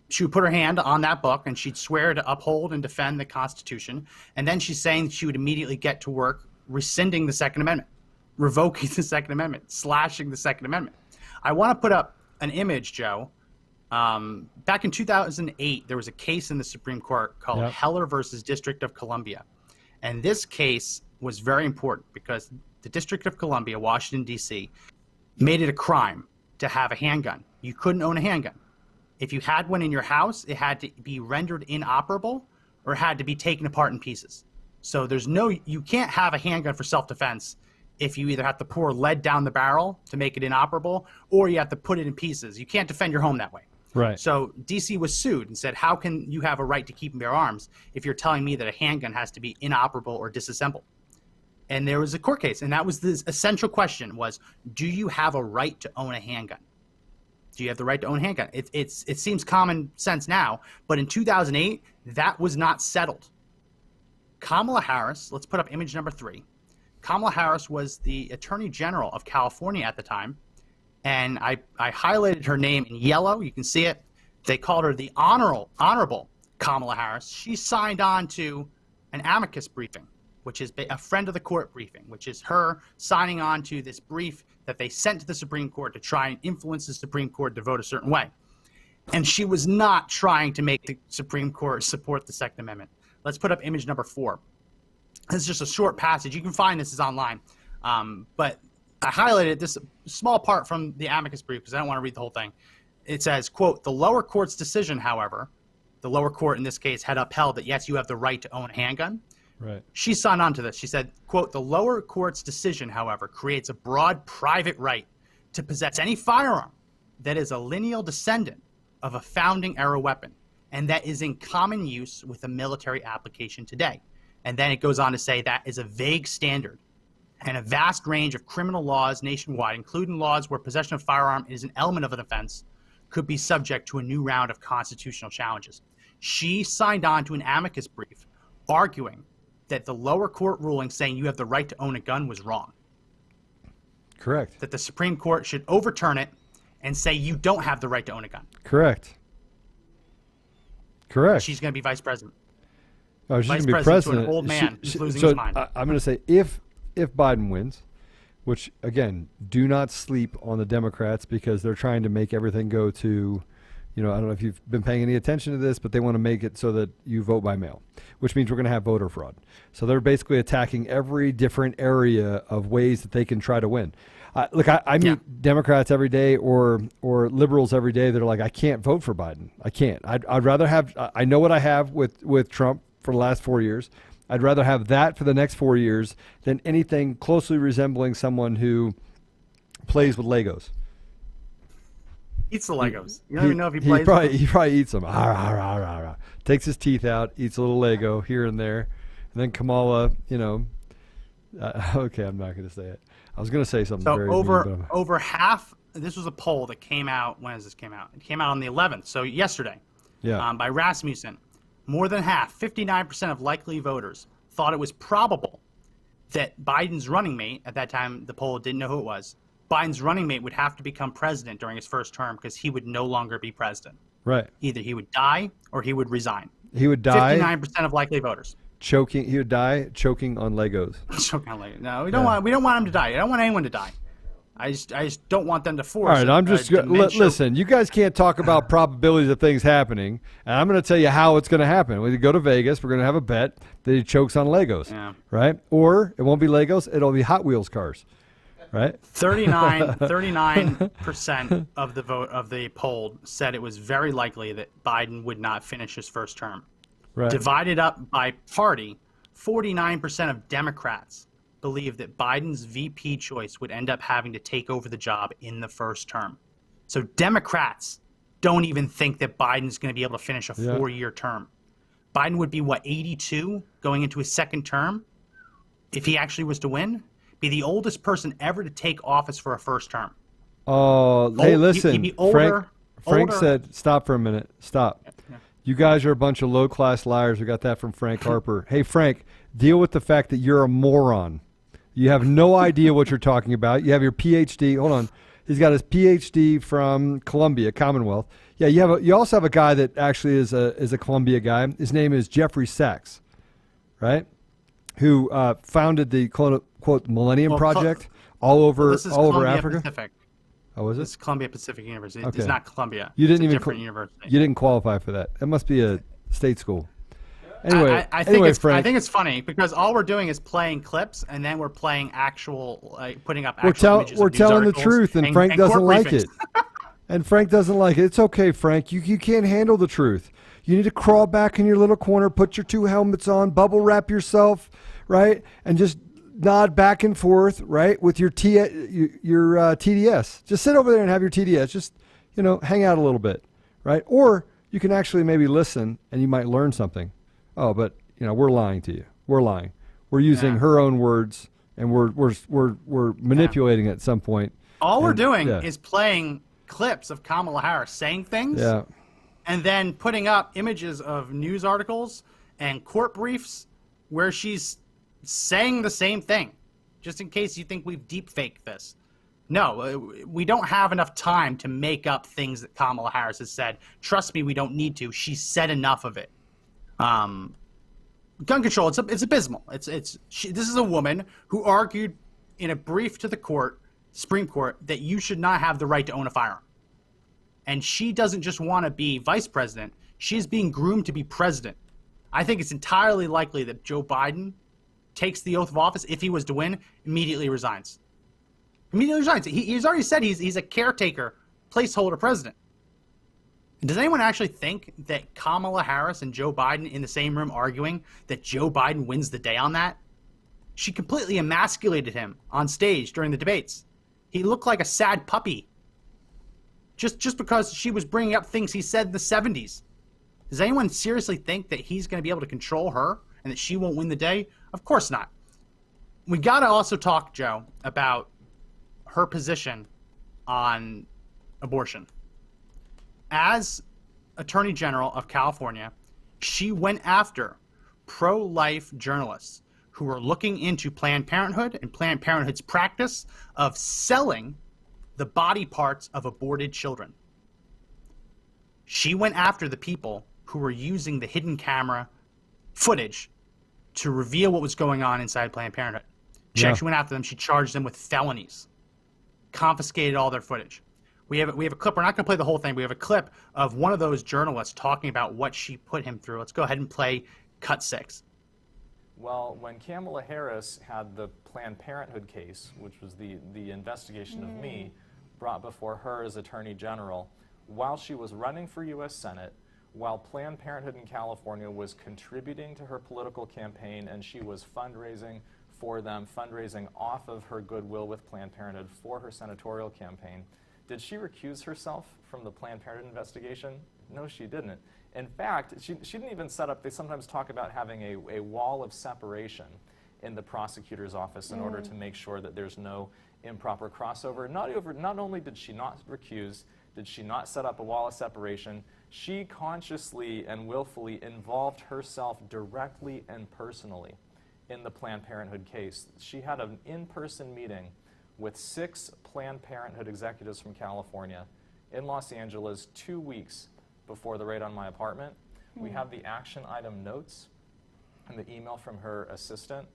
[SPEAKER 4] She would put her hand on that book and she'd swear to uphold and defend the Constitution. And then she's saying she would immediately get to work rescinding the Second Amendment, revoking the Second Amendment, slashing the Second Amendment. I want to put up an image, Joe. Back in 2008, there was a case in the Supreme Court called Heller versus District of Columbia. And this case was very important because the District of Columbia, Washington, D.C., made it a crime to have a handgun. You couldn't own a handgun. If you had one in your house, it had to be rendered inoperable or it had to be taken apart in pieces. So you can't have a handgun for self-defense if you either have to pour lead down the barrel to make it inoperable or you have to put it in pieces. You can't defend your home that way.
[SPEAKER 2] Right.
[SPEAKER 4] So DC was sued and said, how can you have a right to keep and bear arms if you're telling me that a handgun has to be inoperable or disassembled? And there was a court case, and that was the essential question was, do you have a right to own a handgun? Do you have the right to own a handgun? It seems common sense now, but in 2008, that was not settled. Kamala Harris, let's put up image number 3. Kamala Harris was the Attorney General of California at the time, and I highlighted her name in yellow. You can see it. They called her the Honorable Kamala Harris. She signed on to an amicus briefing, which is a friend of the court briefing, which is her signing on to this brief that they sent to the Supreme Court to try and influence the Supreme Court to vote a certain way. And she was not trying to make the Supreme Court support the Second Amendment. Let's put up image number 4. This is just a short passage. You can find this is online. But I highlighted this small part from the amicus brief because I don't want to read the whole thing. It says, quote, the lower court's decision, however, the lower court in this case had upheld that, yes, you have the right to own a handgun,
[SPEAKER 2] Right.
[SPEAKER 4] She signed on to this. She said, quote, "The lower court's decision, however, creates a broad private right to possess any firearm that is a lineal descendant of a founding era weapon and that is in common use with a military application today." And then it goes on to say that is a vague standard and a vast range of criminal laws nationwide, including laws where possession of firearm is an element of an offense, could be subject to a new round of constitutional challenges. She signed on to an amicus brief arguing that the lower court ruling saying you have the right to own a gun was wrong.
[SPEAKER 2] Correct.
[SPEAKER 4] That the Supreme Court should overturn it and say you don't have the right to own a gun.
[SPEAKER 2] Correct. Correct.
[SPEAKER 4] She's going to be vice president.
[SPEAKER 2] Oh, she's
[SPEAKER 4] vice
[SPEAKER 2] going to be
[SPEAKER 4] president
[SPEAKER 2] president.
[SPEAKER 4] to an old man who's losing
[SPEAKER 2] so
[SPEAKER 4] his mind.
[SPEAKER 2] I'm going to say if Biden wins, which again, do not sleep on the Democrats because they're trying to make everything go to, I don't know if you've been paying any attention to this, but they want to make it so that you vote by mail, which means we're going to have voter fraud. So they're basically attacking every different area of ways that they can try to win. Look, I meet Democrats every day or liberals every day that are like, I can't vote for Biden. I can't. I'd rather have. I know what I have with Trump for the last 4 years. I'd rather have that for the next 4 years than anything closely resembling someone who plays with Legos.
[SPEAKER 4] Eats the Legos. You don't even know if he plays.
[SPEAKER 2] He probably eats them. Takes his teeth out, eats a little Lego here and there, and then Kamala, okay, I'm not going to say it. I was going to say something very mean,
[SPEAKER 4] over half. This was a poll that came out. When does this came out? It came out on the 11th, so yesterday.
[SPEAKER 2] Yeah.
[SPEAKER 4] By Rasmussen, more than half, 59% of likely voters thought it was probable that Biden's running mate, at that time the poll didn't know who it was, Biden's running mate would have to become president during his first term because he would no longer be president.
[SPEAKER 2] Right.
[SPEAKER 4] Either he would die or he would resign.
[SPEAKER 2] He would die.
[SPEAKER 4] 59% of likely voters.
[SPEAKER 2] He would die choking on Legos.
[SPEAKER 4] Choking on Legos. No, we don't want him to die. I don't want anyone to die. I just don't want them to force.
[SPEAKER 2] All right, I'm just listen. You guys can't talk about probabilities of things happening, and I'm going to tell you how it's going to happen. We go to Vegas. We're going to have a bet that he chokes on Legos, right? Or it won't be Legos. It'll be Hot Wheels cars, right?
[SPEAKER 4] 39% of the vote of the poll said it was very likely that Biden would not finish his first term.
[SPEAKER 2] Right.
[SPEAKER 4] Divided up by party, 49% of Democrats believe that Biden's VP choice would end up having to take over the job in the first term. So Democrats don't even think that Biden's going to be able to finish a 4-year term. Biden would be, 82 going into his second term? If he actually was to win, be the oldest person ever to take office for a first term.
[SPEAKER 2] Oh, hey, listen.
[SPEAKER 4] He'd be older.
[SPEAKER 2] Frank said, stop for a minute. Stop.
[SPEAKER 4] Yeah.
[SPEAKER 2] You guys are a bunch of low-class liars. We got that from Frank Harper. Hey, Frank, deal with the fact that you're a moron. You have no idea what you're talking about. You have your PhD. Hold on. He's got his PhD from Columbia, Commonwealth. Yeah, you also have a guy that actually is a Columbia guy. His name is Jeffrey Sachs, right? Who founded the quote Millennium Project all over Africa.
[SPEAKER 4] Pacific.
[SPEAKER 2] Oh, was it?
[SPEAKER 4] It's Columbia Pacific University.
[SPEAKER 2] Okay.
[SPEAKER 4] It's not Columbia.
[SPEAKER 2] You didn't
[SPEAKER 4] it's a
[SPEAKER 2] even
[SPEAKER 4] different university.
[SPEAKER 2] You didn't qualify for that. That must be a state school. Anyway,
[SPEAKER 4] I think
[SPEAKER 2] Frank,
[SPEAKER 4] it's funny because all we're doing is playing clips, and then we're playing putting up actual images.
[SPEAKER 2] We're telling the truth, and Frank doesn't like it. And Frank doesn't like it. It's okay, Frank. You can't handle the truth. You need to crawl back in your little corner, put your 2 helmets on, bubble wrap yourself, right, and just nod back and forth, right, with your TDS. Just sit over there and have your TDS. Just hang out a little bit, right? Or you can actually maybe listen, and you might learn something. Oh, but we're lying to you. We're lying. We're using her own words, and we're manipulating it at some point.
[SPEAKER 4] All we're doing is playing clips of Kamala Harris saying things, and then putting up images of news articles and court briefs where she's saying the same thing, just in case you think we've deep-faked this. No, we don't have enough time to make up things that Kamala Harris has said. Trust me, we don't need to. She's said enough of it. Gun control, it's abysmal. This is a woman who argued in a brief to the Supreme Court, that you should not have the right to own a firearm. And she doesn't just want to be vice president, she's being groomed to be president. I think it's entirely likely that Joe Biden takes the oath of office, if he was to win, immediately resigns. He's already said he's a caretaker, placeholder president. Does anyone actually think that Kamala Harris and Joe Biden in the same room arguing that Joe Biden wins the day on that? She completely emasculated him on stage during the debates. He looked like a sad puppy. Just because she was bringing up things he said in the 70s. Does anyone seriously think that he's going to be able to control her and that she won't win the day? Of course not. We got to also talk, Joe, about her position on abortion. As Attorney General of California, she went after pro-life journalists who were looking into Planned Parenthood and Planned Parenthood's practice of selling the body parts of aborted children. She went after the people who were using the hidden camera footage to reveal what was going on inside Planned Parenthood. She actually went after them. She charged them with felonies, confiscated all their footage. We have a clip. We're not going to play the whole thing. We have a clip of one of those journalists talking about what she put him through. Let's go ahead and play cut 6.
[SPEAKER 14] Well, when Kamala Harris had the Planned Parenthood case, which was the investigation of me brought before her as Attorney General, while she was running for U.S. Senate, while Planned Parenthood in California was contributing to her political campaign and she was fundraising for them, fundraising off of her goodwill with Planned Parenthood for her senatorial campaign, did she recuse herself from the Planned Parenthood investigation? No, she didn't. In fact, she didn't even set up, they sometimes talk about having a wall of separation in the prosecutor's office in order to make sure that there's no improper crossover. Not only did she not recuse, did she not set up a wall of separation, she consciously and willfully involved herself directly and personally in the Planned Parenthood case. She had an in-person meeting with 6 Planned Parenthood executives from California in Los Angeles 2 weeks before the raid on my apartment. We have the action item notes and the email from her assistant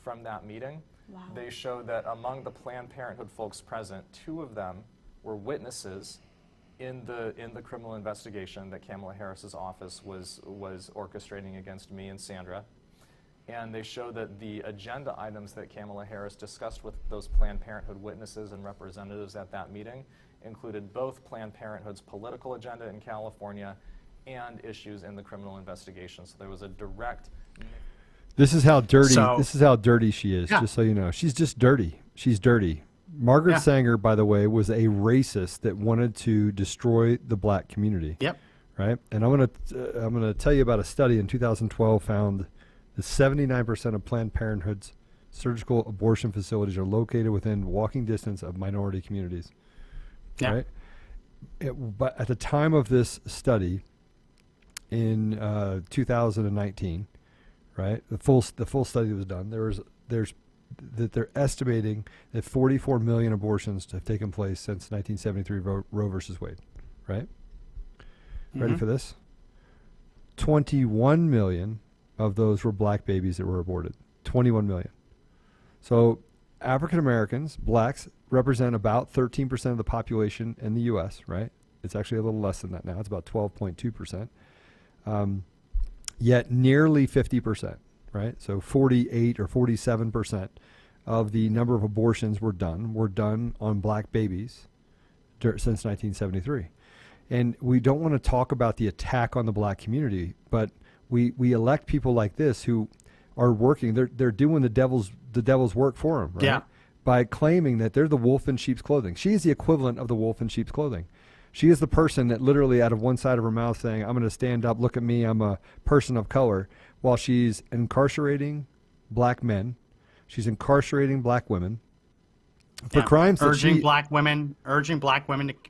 [SPEAKER 14] from that meeting. Wow. They show that among the Planned Parenthood folks present, 2 of them were witnesses in the criminal investigation that Kamala Harris's office was orchestrating against me and Sandra. And they show that the agenda items that Kamala Harris discussed with those Planned Parenthood witnesses and representatives at that meeting included both Planned Parenthood's political agenda in California and issues in the criminal investigation. So there was a direct...
[SPEAKER 2] This is how dirty she is, just so you know. She's just dirty. She's dirty. Margaret Sanger, by the way, was a racist that wanted to destroy the black community.
[SPEAKER 4] Yep.
[SPEAKER 2] Right? And I'm gonna tell you about a study in 2012 found that 79% of Planned Parenthood's surgical abortion facilities are located within walking distance of minority communities. Yeah. Right? But at the time of this study in 2019, right, the full study that was done, they're estimating that 44 million abortions have taken place since 1973 Roe versus Wade, right? Ready for this? 21 million of those were black babies that were aborted. 21 million. So African Americans, blacks, represent about 13% of the population in the U.S., right? It's actually a little less than that now. It's about 12.2%. Yet nearly 50%, right? So 48 or 47% of the number of abortions were done on black babies since 1973. And we don't want to talk about the attack on the black community, but we elect people like this who are working. They're doing the devil's work for them, right? Yeah. By claiming that they're the wolf in sheep's clothing. She is the equivalent of the wolf in sheep's clothing. She is the person that literally out of one side of her mouth saying, I'm going to stand up, look at me, I'm a person of color, while she's incarcerating black men. She's incarcerating black women for crimes
[SPEAKER 4] urging black women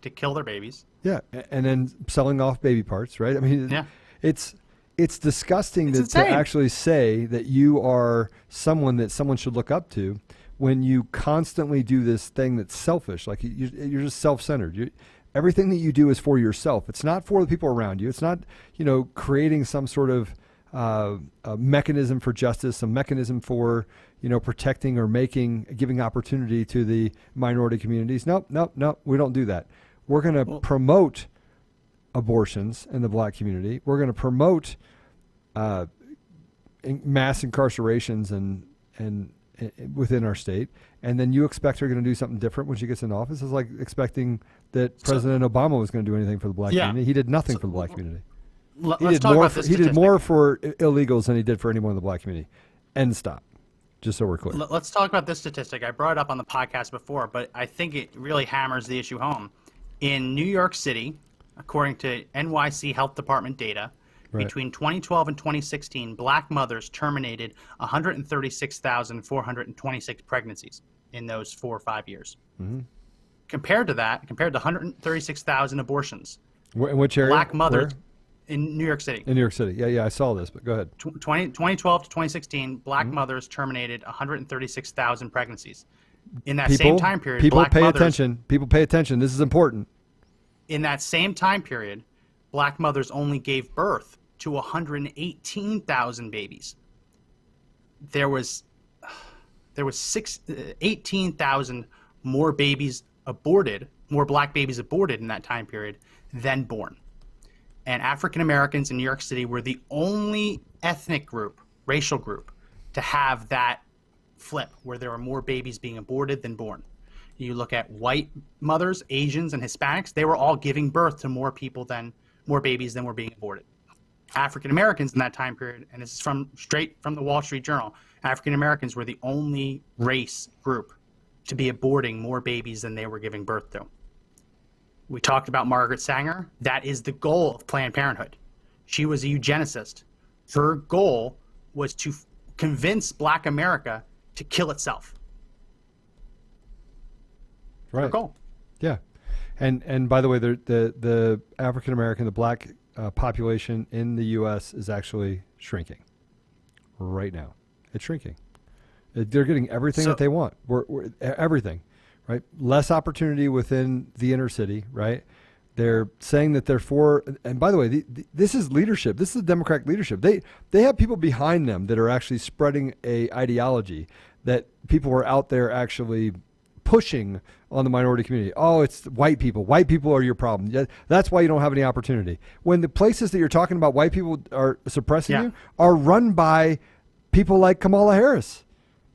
[SPEAKER 4] to kill their babies.
[SPEAKER 2] Yeah, and then selling off baby parts, right? I mean, it's disgusting to actually say that you are someone that someone should look up to when you constantly do this thing that's selfish. Like you're just self-centered. Everything that you do is for yourself. It's not for the people around you. It's not, creating some sort of a mechanism for justice, a mechanism for, protecting or giving opportunity to the minority communities. Nope. We don't do that. We're going to promote abortions in the black community. We're going to promote mass incarcerations and within our state, and then you expect her going to do something different when she gets in office. It's like expecting that President Obama was going to do anything for the black community. He did nothing for the black community.
[SPEAKER 4] Let's talk about this
[SPEAKER 2] He
[SPEAKER 4] statistic.
[SPEAKER 2] did more for illegals than he did for anyone in the black community. End stop. Just so we're clear.
[SPEAKER 4] Let's talk about this statistic. I brought it up on the podcast before, but I think it really hammers the issue home. In New York City, according to NYC Health Department data, between 2012 and 2016, black mothers terminated 136,426 pregnancies in those 4 or 5 years.
[SPEAKER 2] Mm-hmm.
[SPEAKER 4] Compared to 136,000 abortions.
[SPEAKER 2] In which area?
[SPEAKER 4] Black mothers in New York City.
[SPEAKER 2] In New York City. Yeah, I saw this, but go ahead.
[SPEAKER 4] 2012 to 2016, black mothers terminated 136,000 pregnancies. In that
[SPEAKER 2] People,
[SPEAKER 4] same time period,
[SPEAKER 2] people
[SPEAKER 4] black
[SPEAKER 2] pay
[SPEAKER 4] mothers,
[SPEAKER 2] attention. People pay attention. This is important.
[SPEAKER 4] In that same time period, black mothers only gave birth to 118,000 babies. There was 18,000 more babies aborted, more black babies aborted in that time period than born. And African Americans in New York City were the only ethnic group, racial group, to have that flip where there were more babies being aborted than born. You look at white mothers, Asians, and Hispanics, they were all giving birth to more babies than were being aborted. African Americans in that time period, and this is straight from the Wall Street Journal, African Americans were the only race group to be aborting more babies than they were giving birth to. We talked about Margaret Sanger. That is the goal of Planned Parenthood. She was a eugenicist. Her goal was to convince black America to kill itself.
[SPEAKER 2] Right.
[SPEAKER 4] Her goal.
[SPEAKER 2] Yeah. And by the way, the African American, the black population in the U.S. is actually shrinking right now. It's shrinking. They're getting everything that they want. We're everything, right? Less opportunity within the inner city, right? They're saying that they're for, and by the way, this is leadership. This is the Democratic leadership. They have people behind them that are actually spreading a ideology that people are out there actually pushing on the minority community. Oh, it's white people. White people are your problem. That's why you don't have any opportunity. When the places that you're talking about white people are suppressing you are run by people like Kamala Harris.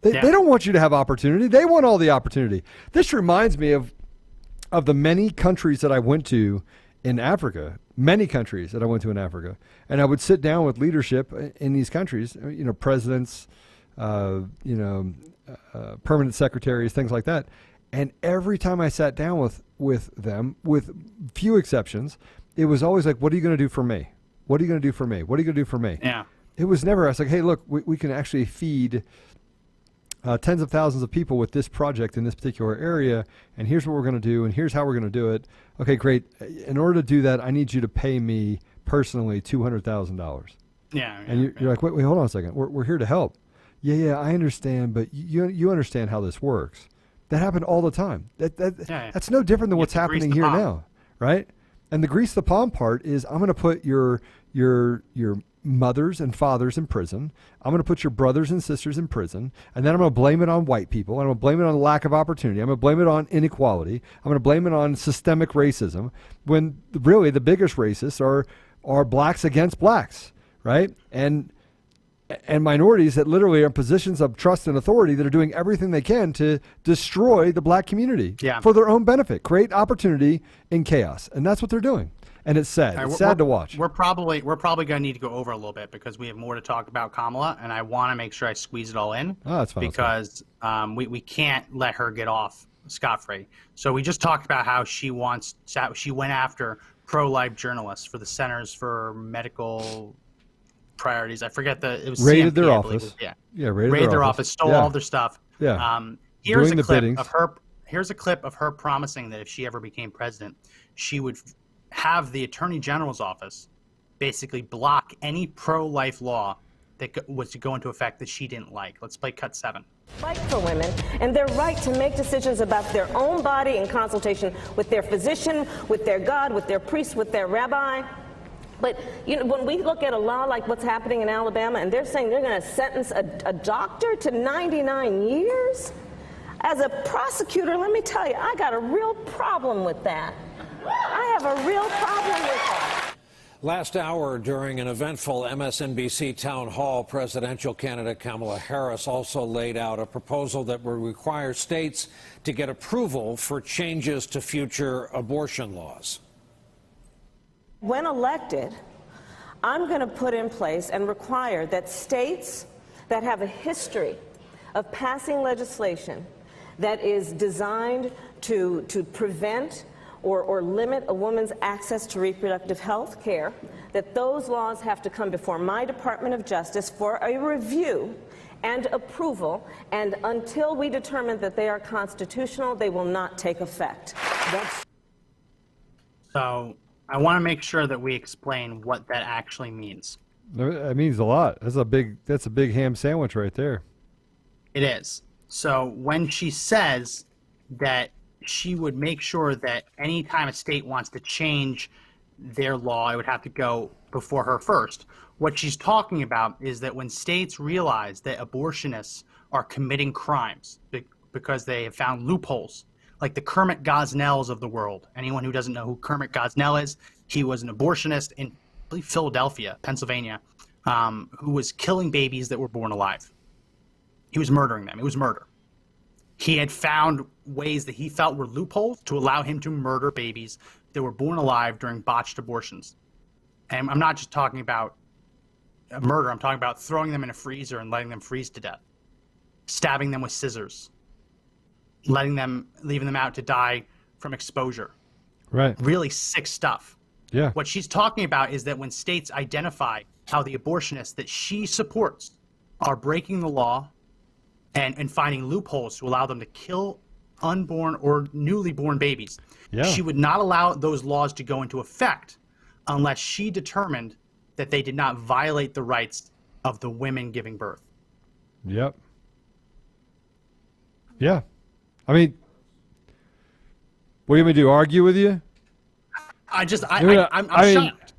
[SPEAKER 2] They don't want you to have opportunity. They want all the opportunity. This reminds me of the many countries that I went to in Africa, and I would sit down with leadership in these countries, presidents, permanent secretaries, things like that. And every time I sat down with them, with few exceptions, it was always like, what are you going to do for me? What are you going to do for me? What are you going to do for me?
[SPEAKER 4] Yeah.
[SPEAKER 2] It was never, I was like, hey, look, we can actually feed tens of thousands of people with this project in this particular area, and here's what we're going to do, and here's how we're going to do it. Okay, great. In order to do that, I need you to pay me personally $200,000.
[SPEAKER 4] Yeah.
[SPEAKER 2] And you're like, wait, hold on a second. We're here to help. Yeah, I understand, but you understand how this works. That happened all the time. That's no different than what's happening here now, right? And the grease the palm part is, I'm going to put your mothers and fathers in prison. I'm going to put your brothers and sisters in prison, and then I'm going to blame it on white people. I'm going to blame it on lack of opportunity. I'm going to blame it on inequality. I'm going to blame it on systemic racism, when really the biggest racists are blacks against blacks, right? And minorities that literally are in positions of trust and authority that are doing everything they can to destroy the black community for their own benefit, create opportunity in chaos. And that's what they're doing. And it's sad. It's sad to watch.
[SPEAKER 4] We're probably going to need to go over a little bit because we have more to talk about Kamala, and I want to make sure I squeeze it all in.
[SPEAKER 2] Oh, that's fine.
[SPEAKER 4] Because we can't let her get off scot-free. So we just talked about how she went after pro-life journalists for the Centers for Medical Priorities. I forget it was
[SPEAKER 2] raided
[SPEAKER 4] CMP,
[SPEAKER 2] their
[SPEAKER 4] I
[SPEAKER 2] office.
[SPEAKER 4] Raided their office, stole all their stuff.
[SPEAKER 2] Yeah.
[SPEAKER 4] Here's a clip of her. Here's a clip of her promising that if she ever became president, she would have the Attorney General's office basically block any pro-life law that was to go into effect that she didn't like. Let's play cut 7.
[SPEAKER 15] Fight for women and their right to make decisions about their own body in consultation with their physician, with their God, with their priest, with their rabbi. But when we look at a law like what's happening in Alabama, and they're saying they're going to sentence a doctor to 99 years, as a prosecutor, let me tell you, I got a real problem with that. I have a real problem with that.
[SPEAKER 16] Last hour, during an eventful MSNBC town hall, presidential candidate Kamala Harris also laid out a proposal that would require states to get approval for changes to future abortion laws.
[SPEAKER 15] When elected, I'm going to put in place and require that states that have a history of passing legislation that is designed to prevent or limit a woman's access to reproductive health care, that those laws have to come before my Department of Justice for a review and approval, and until we determine that they are constitutional, they will not take effect.
[SPEAKER 4] So I want to make sure that we explain what that actually means.
[SPEAKER 2] That means a lot. That's a big ham sandwich right there.
[SPEAKER 4] It is. So when she says that she would make sure that any time a state wants to change their law, it would have to go before her first. What she's talking about is that when states realize that abortionists are committing crimes because they have found loopholes, like the Kermit Gosnells of the world. Anyone who doesn't know who Kermit Gosnell is, he was an abortionist in, I believe, Philadelphia, Pennsylvania, who was killing babies that were born alive. He was murdering them. It was murder. He had found ways that he felt were loopholes to allow him to murder babies that were born alive during botched abortions. And I'm not just talking about murder. I'm talking about throwing them in a freezer and letting them freeze to death, stabbing them with scissors, leaving them out to die from exposure.
[SPEAKER 2] Right.
[SPEAKER 4] Really sick stuff.
[SPEAKER 2] Yeah.
[SPEAKER 4] What she's talking about is that when states identify how the abortionists that she supports are breaking the law and finding loopholes to allow them to kill unborn or newly born babies, she would not allow those laws to go into effect unless she determined that they did not violate the rights of the women giving birth.
[SPEAKER 2] Yep. Yeah. I mean, what are you going to do, argue with you?
[SPEAKER 4] I'm
[SPEAKER 2] shocked.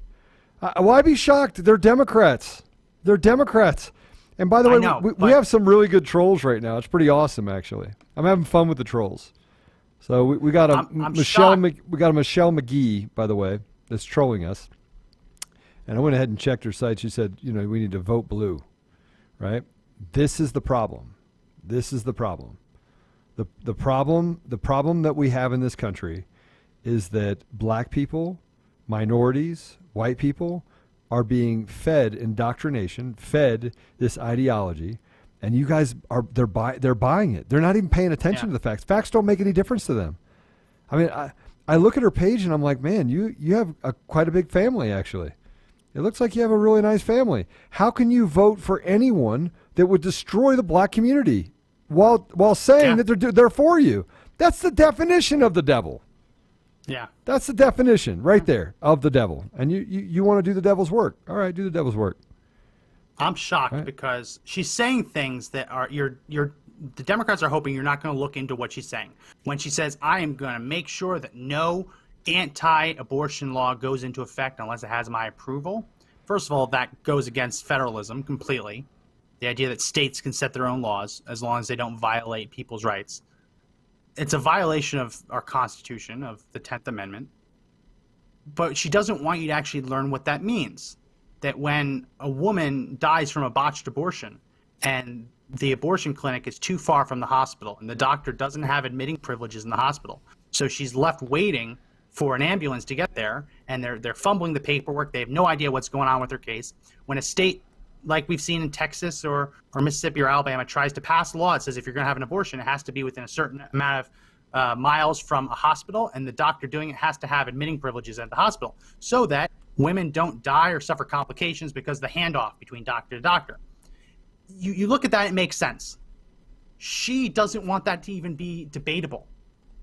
[SPEAKER 2] Why be shocked? They're Democrats. They're Democrats. And by the way, we have some really good trolls right now. It's pretty awesome, actually. I'm having fun with the trolls. So we got a Michelle McGee, by the way, that's trolling us. And I went ahead and checked her site. She said, we need to vote blue, right? This is the problem. This is the problem. The problem that we have in this country is that black people, minorities, white people are being fed indoctrination, fed this ideology, and you guys they're buying it. They're not even paying attention to the facts. Facts don't make any difference to them. I mean, I look at her page and I'm like, man, you have quite a big family, actually. It looks like you have a really nice family. How can you vote for anyone that would destroy the black community while saying that they're for you? That's the definition of the devil.
[SPEAKER 4] Yeah.
[SPEAKER 2] That's the definition right there of the devil. And you want to do the devil's work. All right, do the devil's work.
[SPEAKER 4] I'm shocked because she's saying things that are the Democrats are hoping you're not going to look into what she's saying. When she says, I am going to make sure that no anti-abortion law goes into effect unless it has my approval. First of all, that goes against federalism completely. The idea that states can set their own laws as long as they don't violate people's rights. It's a violation of our Constitution, of the 10th Amendment. But she doesn't want you to actually learn what that means. That when a woman dies from a botched abortion and the abortion clinic is too far from the hospital and the doctor doesn't have admitting privileges in the hospital, so she's left waiting for an ambulance to get there, and they're fumbling the paperwork. They have no idea what's going on with her case. When a state, like we've seen in Texas or Mississippi or Alabama, tries to pass a law that says if you're going to have an abortion, it has to be within a certain amount of miles from a hospital, and the doctor doing it has to have admitting privileges at the hospital so that women don't die or suffer complications because of the handoff between doctor to doctor. You look at that, it makes sense. She doesn't want that to even be debatable.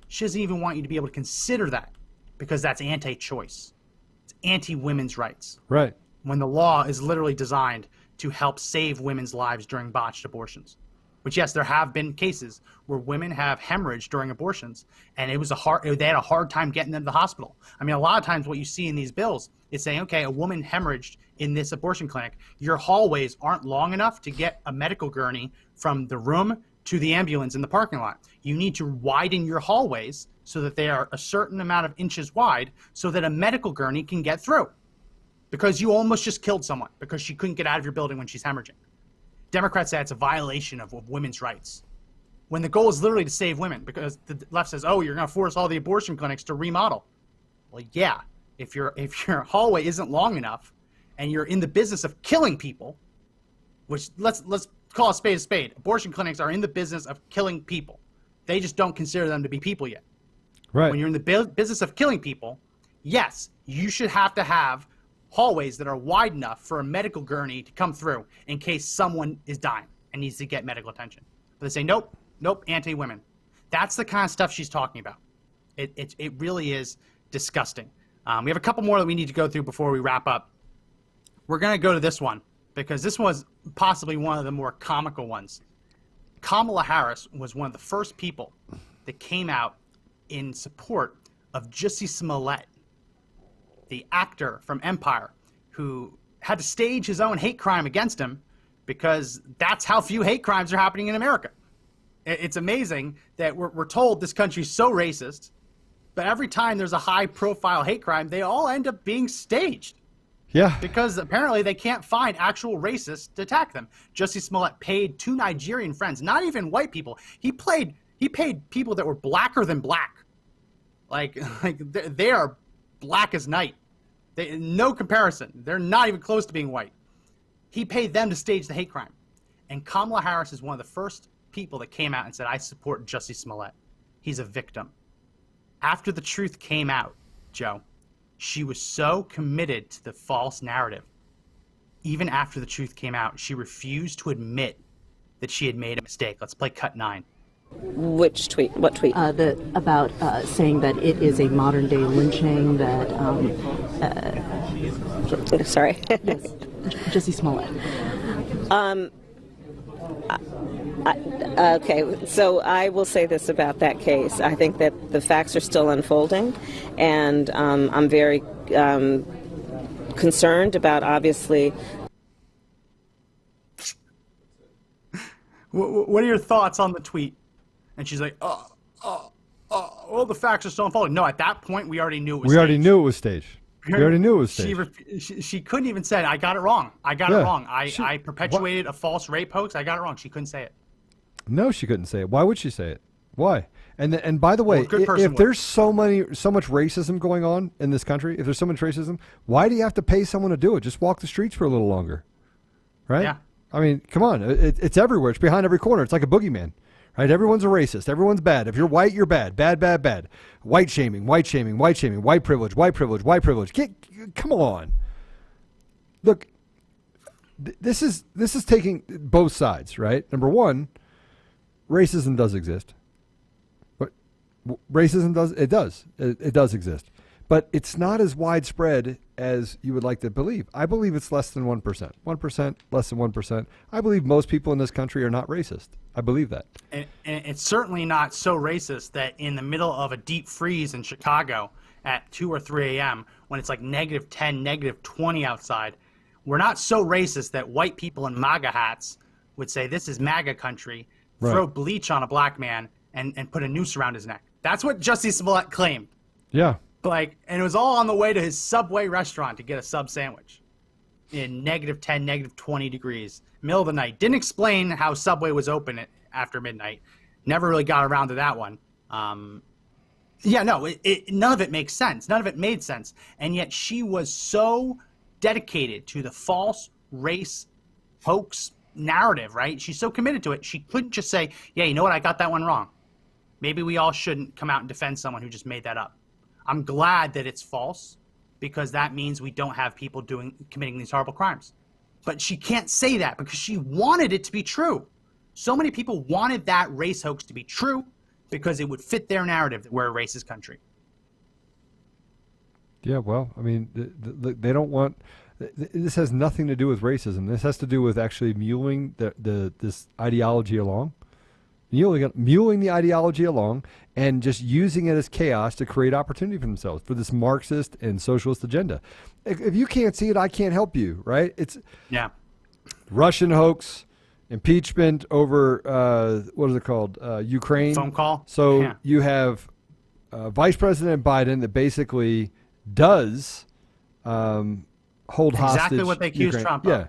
[SPEAKER 4] She doesn't even want you to be able to consider that because that's anti-choice. It's anti-women's rights.
[SPEAKER 2] Right.
[SPEAKER 4] When the law is literally designed to help save women's lives during botched abortions. Which, yes, there have been cases where women have hemorrhaged during abortions, and they had a hard time getting them to the hospital. I mean, a lot of times what you see in these bills is saying, okay, a woman hemorrhaged in this abortion clinic. Your hallways aren't long enough to get a medical gurney from the room to the ambulance in the parking lot. You need to widen your hallways so that they are a certain amount of inches wide so that a medical gurney can get through. because you almost just killed someone because she couldn't get out of your building when she's hemorrhaging. Democrats say it's a violation of women's rights, when the goal is literally to save women, because the left says, oh, you're going to force all the abortion clinics to remodel. Well, yeah, if your hallway isn't long enough and you're in the business of killing people, which let's call a spade a spade. Abortion clinics are in the business of killing people. They just don't consider them to be people yet.
[SPEAKER 2] Right.
[SPEAKER 4] When you're in the business of killing people, yes, you should have to have hallways that are wide enough for a medical gurney to come through in case someone is dying and needs to get medical attention. But they say, nope, anti-women. That's the kind of stuff she's talking about. It really is disgusting. We have a couple more that we need to go through before we wrap up. We're going to go to this one because this was possibly one of the more comical ones. Kamala Harris was one of the first people that came out in support of Jussie Smollett, the actor from Empire, who had to stage his own hate crime against him because that's how few hate crimes are happening in America. It's amazing that we're told this country's so racist, but every time there's a high-profile hate crime, they all end up being staged.
[SPEAKER 2] Yeah.
[SPEAKER 4] Because apparently they can't find actual racists to attack them. Jussie Smollett paid 2 Nigerian friends, not even white people. He paid people that were blacker than black. Like they are black as night. No comparison. They're not even close to being white. He paid them to stage the hate crime. And Kamala Harris is one of the first people that came out and said, I support Jussie Smollett. He's a victim. After the truth came out, Joe, she was so committed to the false narrative. Even after the truth came out, she refused to admit that she had made a mistake. Let's play cut 9.
[SPEAKER 17] Which tweet? What tweet?
[SPEAKER 18] About saying that it is a modern day lynching that.
[SPEAKER 17] Sorry.
[SPEAKER 18] Yes, Jussie Smollett.
[SPEAKER 17] Okay, so I will say this about that case. I think that the facts are still unfolding, and I'm very concerned about, obviously.
[SPEAKER 4] What are your thoughts on the tweet? And she's like, well, the facts are still unfolding. No, at that point, we already knew it was staged.
[SPEAKER 2] We already knew it was staged. We already knew it was staged.
[SPEAKER 4] She couldn't even say, I got it wrong. I got it wrong. I perpetuated a false rape hoax. I got it wrong. She couldn't say it.
[SPEAKER 2] No, she couldn't say it. Why would she say it? Why? And by the way,
[SPEAKER 4] Well,
[SPEAKER 2] if there's so much racism going on in this country, if there's so much racism, why do you have to pay someone to do it? Just walk the streets for a little longer, right?
[SPEAKER 4] Yeah.
[SPEAKER 2] I mean, come on. It's everywhere. It's behind every corner. It's like a boogeyman, right? Everyone's a racist. Everyone's bad. If you're white, you're bad. Bad, bad, bad. White shaming, white shaming, white shaming, white privilege, white privilege, white privilege. Come on. Look, this is taking both sides, right? Number one, racism does exist. But racism does exist. But it's not as widespread as you would like to believe. I believe it's less than 1%. 1%, less than 1%. I believe most people in this country are not racist. I believe that.
[SPEAKER 4] And it's certainly not so racist that in the middle of a deep freeze in Chicago at 2 or 3 a.m., when it's like -10, -20 outside, we're not so racist that white people in MAGA hats would say, this is MAGA country, throw bleach on a black man, and put a noose around his neck. That's what Jussie Smollett claimed.
[SPEAKER 2] Yeah.
[SPEAKER 4] And it was all on the way to his Subway restaurant to get a sub sandwich in -10, -20 degrees, middle of the night. Didn't explain how Subway was open after midnight. Never really got around to that one. None of it makes sense. None of it made sense. And yet she was so dedicated to the false race hoax narrative, right? She's so committed to it. She couldn't just say, yeah, you know what? I got that one wrong. Maybe we all shouldn't come out and defend someone who just made that up. I'm glad that it's false because that means we don't have people committing these horrible crimes. But she can't say that because she wanted it to be true. So many people wanted that race hoax to be true because it would fit their narrative that we're a racist country.
[SPEAKER 2] Yeah, well, I mean, they don't want. This has nothing to do with racism. This has to do with actually muling this ideology along. Muling the ideology along and just using it as chaos to create opportunity for themselves for this Marxist and socialist agenda. If you can't see it, I can't help you, right? It's Russian hoax, impeachment over what is it called? Ukraine
[SPEAKER 4] phone call.
[SPEAKER 2] So you have Vice President Biden that basically does hold hostage.
[SPEAKER 4] Exactly what they accused
[SPEAKER 2] Ukraine.
[SPEAKER 4] Trump of.
[SPEAKER 2] Yeah.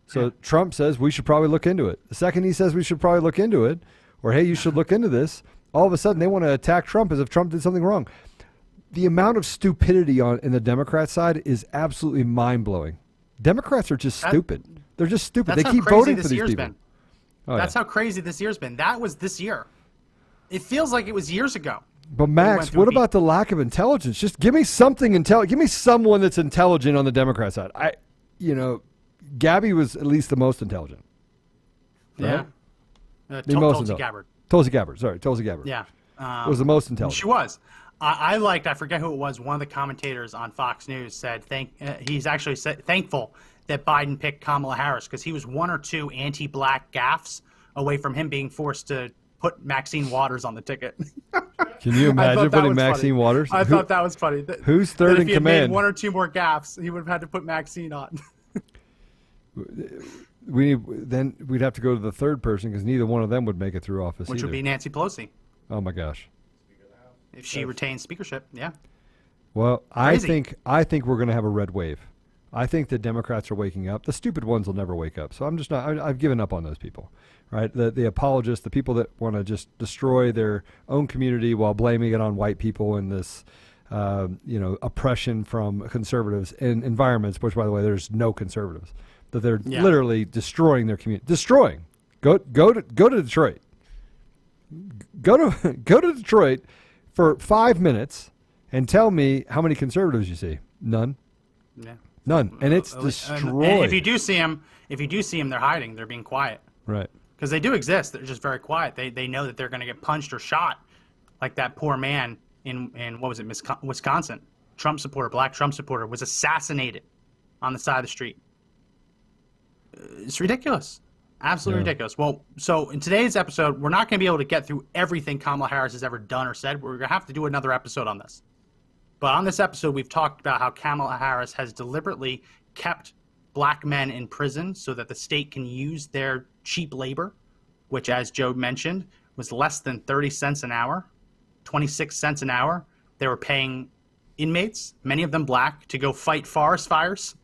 [SPEAKER 2] So Trump says we should probably look into it. The second he says we should probably look into it, or hey, you should look into this, all of a sudden they want to attack Trump as if Trump did something wrong. The amount of stupidity in the Democrat side is absolutely mind-blowing. Democrats are just stupid. They're just stupid. They keep voting for these people. Oh,
[SPEAKER 4] That's how crazy this year's been. That was this year. It feels like it was years ago.
[SPEAKER 2] But Max, what about the lack of intelligence? Just give me something Give me someone that's intelligent on the Democrat side. Gabby was at least the most intelligent. Right?
[SPEAKER 4] Yeah. Tulsi Gabbard.
[SPEAKER 2] Tulsi Gabbard. Sorry, Tulsi Gabbard.
[SPEAKER 4] Yeah.
[SPEAKER 2] Was the most intelligent.
[SPEAKER 4] She was. I forget who it was, one of the commentators on Fox News said he's actually thankful that Biden picked Kamala Harris because he was one or two anti-black gaffes away from him being forced to put Maxine Waters on the ticket.
[SPEAKER 2] Can you imagine putting Maxine Waters?
[SPEAKER 4] I thought that was funny.
[SPEAKER 2] Who's third in
[SPEAKER 4] if he
[SPEAKER 2] command?
[SPEAKER 4] Had made one or two more gaffes, he would have had to put Maxine on.
[SPEAKER 2] Then we'd have to go to the third person because neither one of them would make it through office.
[SPEAKER 4] Which would be Nancy Pelosi.
[SPEAKER 2] Oh my gosh.
[SPEAKER 4] If she retains speakership, yeah.
[SPEAKER 2] Well,
[SPEAKER 4] Crazy.
[SPEAKER 2] I think we're going to have a red wave. I think the Democrats are waking up. The stupid ones will never wake up. So I'm just not. I've given up on those people, right? The apologists, the people that want to just destroy their own community while blaming it on white people and this, oppression from conservatives in environments. Which, by the way, there's no conservatives. That they're literally destroying their community. Destroying. Go to Detroit. Go to Detroit for 5 minutes and tell me how many conservatives you see. None.
[SPEAKER 4] Yeah.
[SPEAKER 2] None. And it's destroyed.
[SPEAKER 4] And if you do see them, they're hiding. They're being quiet.
[SPEAKER 2] Right.
[SPEAKER 4] Because they do exist. They're just very quiet. They know that they're going to get punched or shot, like that poor man in what was it, Wisconsin? Black Trump supporter was assassinated on the side of the street. It's ridiculous. Absolutely ridiculous. Well, so in today's episode, we're not going to be able to get through everything Kamala Harris has ever done or said. We're going to have to do another episode on this. But on this episode, we've talked about how Kamala Harris has deliberately kept black men in prison so that the state can use their cheap labor, which, as Joe mentioned, was less than 30 cents an hour, 26 cents an hour. They were paying inmates, many of them black, to go fight forest fires.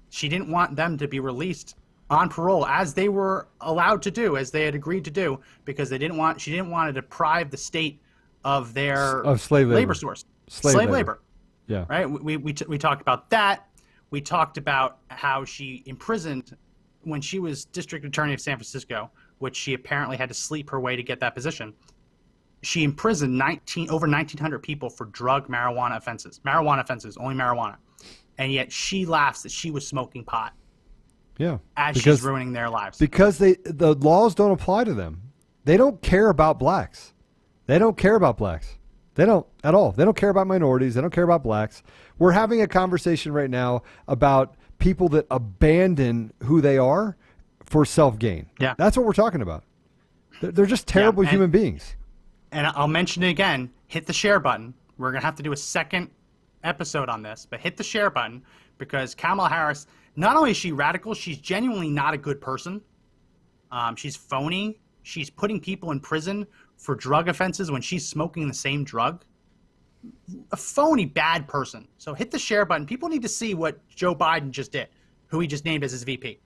[SPEAKER 4] She didn't want them to be released on parole, as they were allowed to do, as they had agreed to do, because she didn't want to deprive the state of their
[SPEAKER 2] slave
[SPEAKER 4] labor source. Slave labor.
[SPEAKER 2] Yeah.
[SPEAKER 4] Right? We talked about that. We talked about how she imprisoned, when she was district attorney of San Francisco, which she apparently had to sleep her way to get that position. She imprisoned over 1,900 people for marijuana offenses, only marijuana. And yet she laughs that she was smoking pot.
[SPEAKER 2] Yeah.
[SPEAKER 4] She's ruining their lives.
[SPEAKER 2] Because the laws don't apply to them. They don't care about blacks. They don't care about blacks. They don't at all. They don't care about minorities. They don't care about blacks. We're having a conversation right now about people that abandon who they are for self-gain.
[SPEAKER 4] Yeah.
[SPEAKER 2] That's what we're talking about. They're just terrible human beings.
[SPEAKER 4] And I'll mention it again. Hit the share button. We're going to have to do a second episode on this, but hit the share button, because Kamala Harris, not only is she radical, she's genuinely not a good person. She's phony. She's putting people in prison for drug offenses when she's smoking the same drug. A phony, bad person. So hit the share button. People need to see what Joe Biden just did, who he just named as his VP.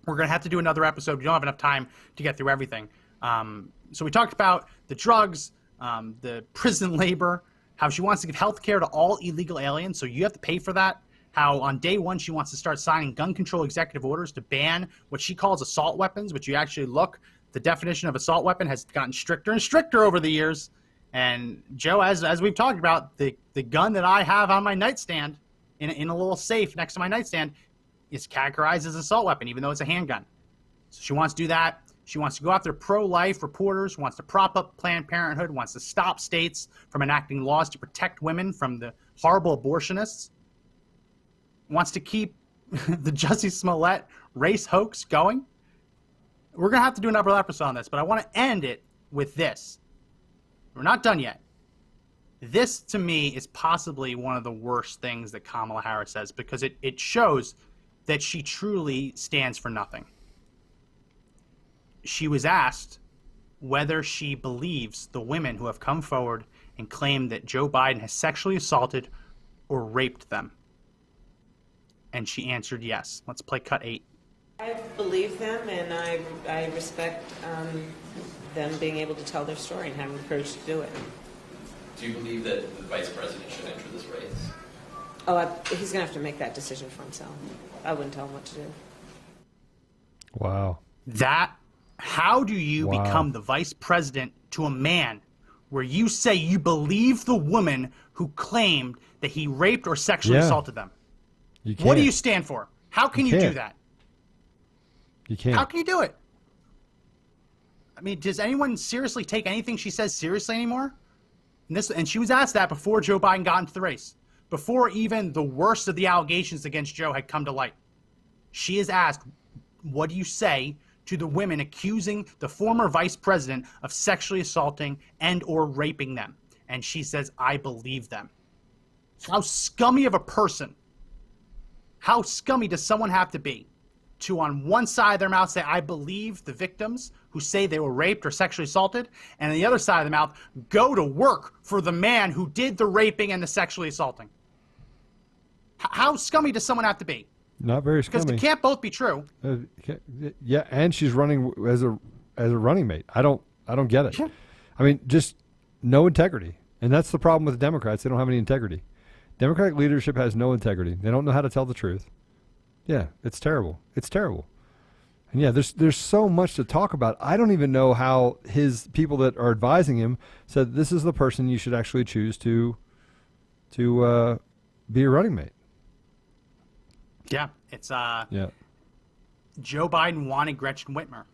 [SPEAKER 4] We're going to have to do another episode. We don't have enough time to get through everything. So we talked about the drugs, the prison labor, how she wants to give health care to all illegal aliens, so you have to pay for that. How on day one she wants to start signing gun control executive orders to ban what she calls assault weapons, which you actually look, the definition of assault weapon has gotten stricter and stricter over the years. And Joe, as we've talked about, the gun that I have on my nightstand, in a little safe next to my nightstand, is categorized as an assault weapon, even though it's a handgun. So she wants to do that. She wants to go after pro-life reporters, wants to prop up Planned Parenthood, wants to stop states from enacting laws to protect women from the horrible abortionists, wants to keep the Jussie Smollett race hoax going. We're going to have to do another episode on this, but I want to end it with this. We're not done yet. This, to me, is possibly one of the worst things that Kamala Harris says, because it shows that she truly stands for nothing. She was asked whether she believes the women who have come forward and claimed that Joe Biden has sexually assaulted or raped them. And she answered yes. Let's play cut 8.
[SPEAKER 17] I believe them, and I respect them being able to tell their story and having the courage to do it.
[SPEAKER 19] Do you believe that the vice president should enter this race?
[SPEAKER 17] Oh, he's going to have to make that decision for himself. I wouldn't tell him what to do.
[SPEAKER 2] Wow.
[SPEAKER 4] How do you become the vice president to a man where you say you believe the woman who claimed that he raped or sexually assaulted them?
[SPEAKER 2] You can't.
[SPEAKER 4] What do you stand for? How can you do that?
[SPEAKER 2] You can't.
[SPEAKER 4] How can you do it? I mean, does anyone seriously take anything she says seriously anymore? And she was asked that before Joe Biden got into the race, before even the worst of the allegations against Joe had come to light. She is asked, what do you say to the women accusing the former vice president of sexually assaulting and or raping them? And she says, I believe them. How scummy of a person, how scummy does someone have to be to on one side of their mouth say, I believe the victims who say they were raped or sexually assaulted, and on the other side of the mouth, go to work for the man who did the raping and the sexually assaulting? How scummy does someone have to be?
[SPEAKER 2] Not very scummy.
[SPEAKER 4] Because they can't both be true.
[SPEAKER 2] Yeah, and she's running as a running mate. I don't get it. I mean, just no integrity. And that's the problem with the Democrats. They don't have any integrity. Democratic leadership has no integrity. They don't know how to tell the truth. Yeah, it's terrible. It's terrible. And yeah, there's so much to talk about. I don't even know how his people that are advising him said this is the person you should actually choose to be a running mate.
[SPEAKER 4] Yeah, it's
[SPEAKER 2] yeah.
[SPEAKER 4] Joe Biden wanted Gretchen Whitmer,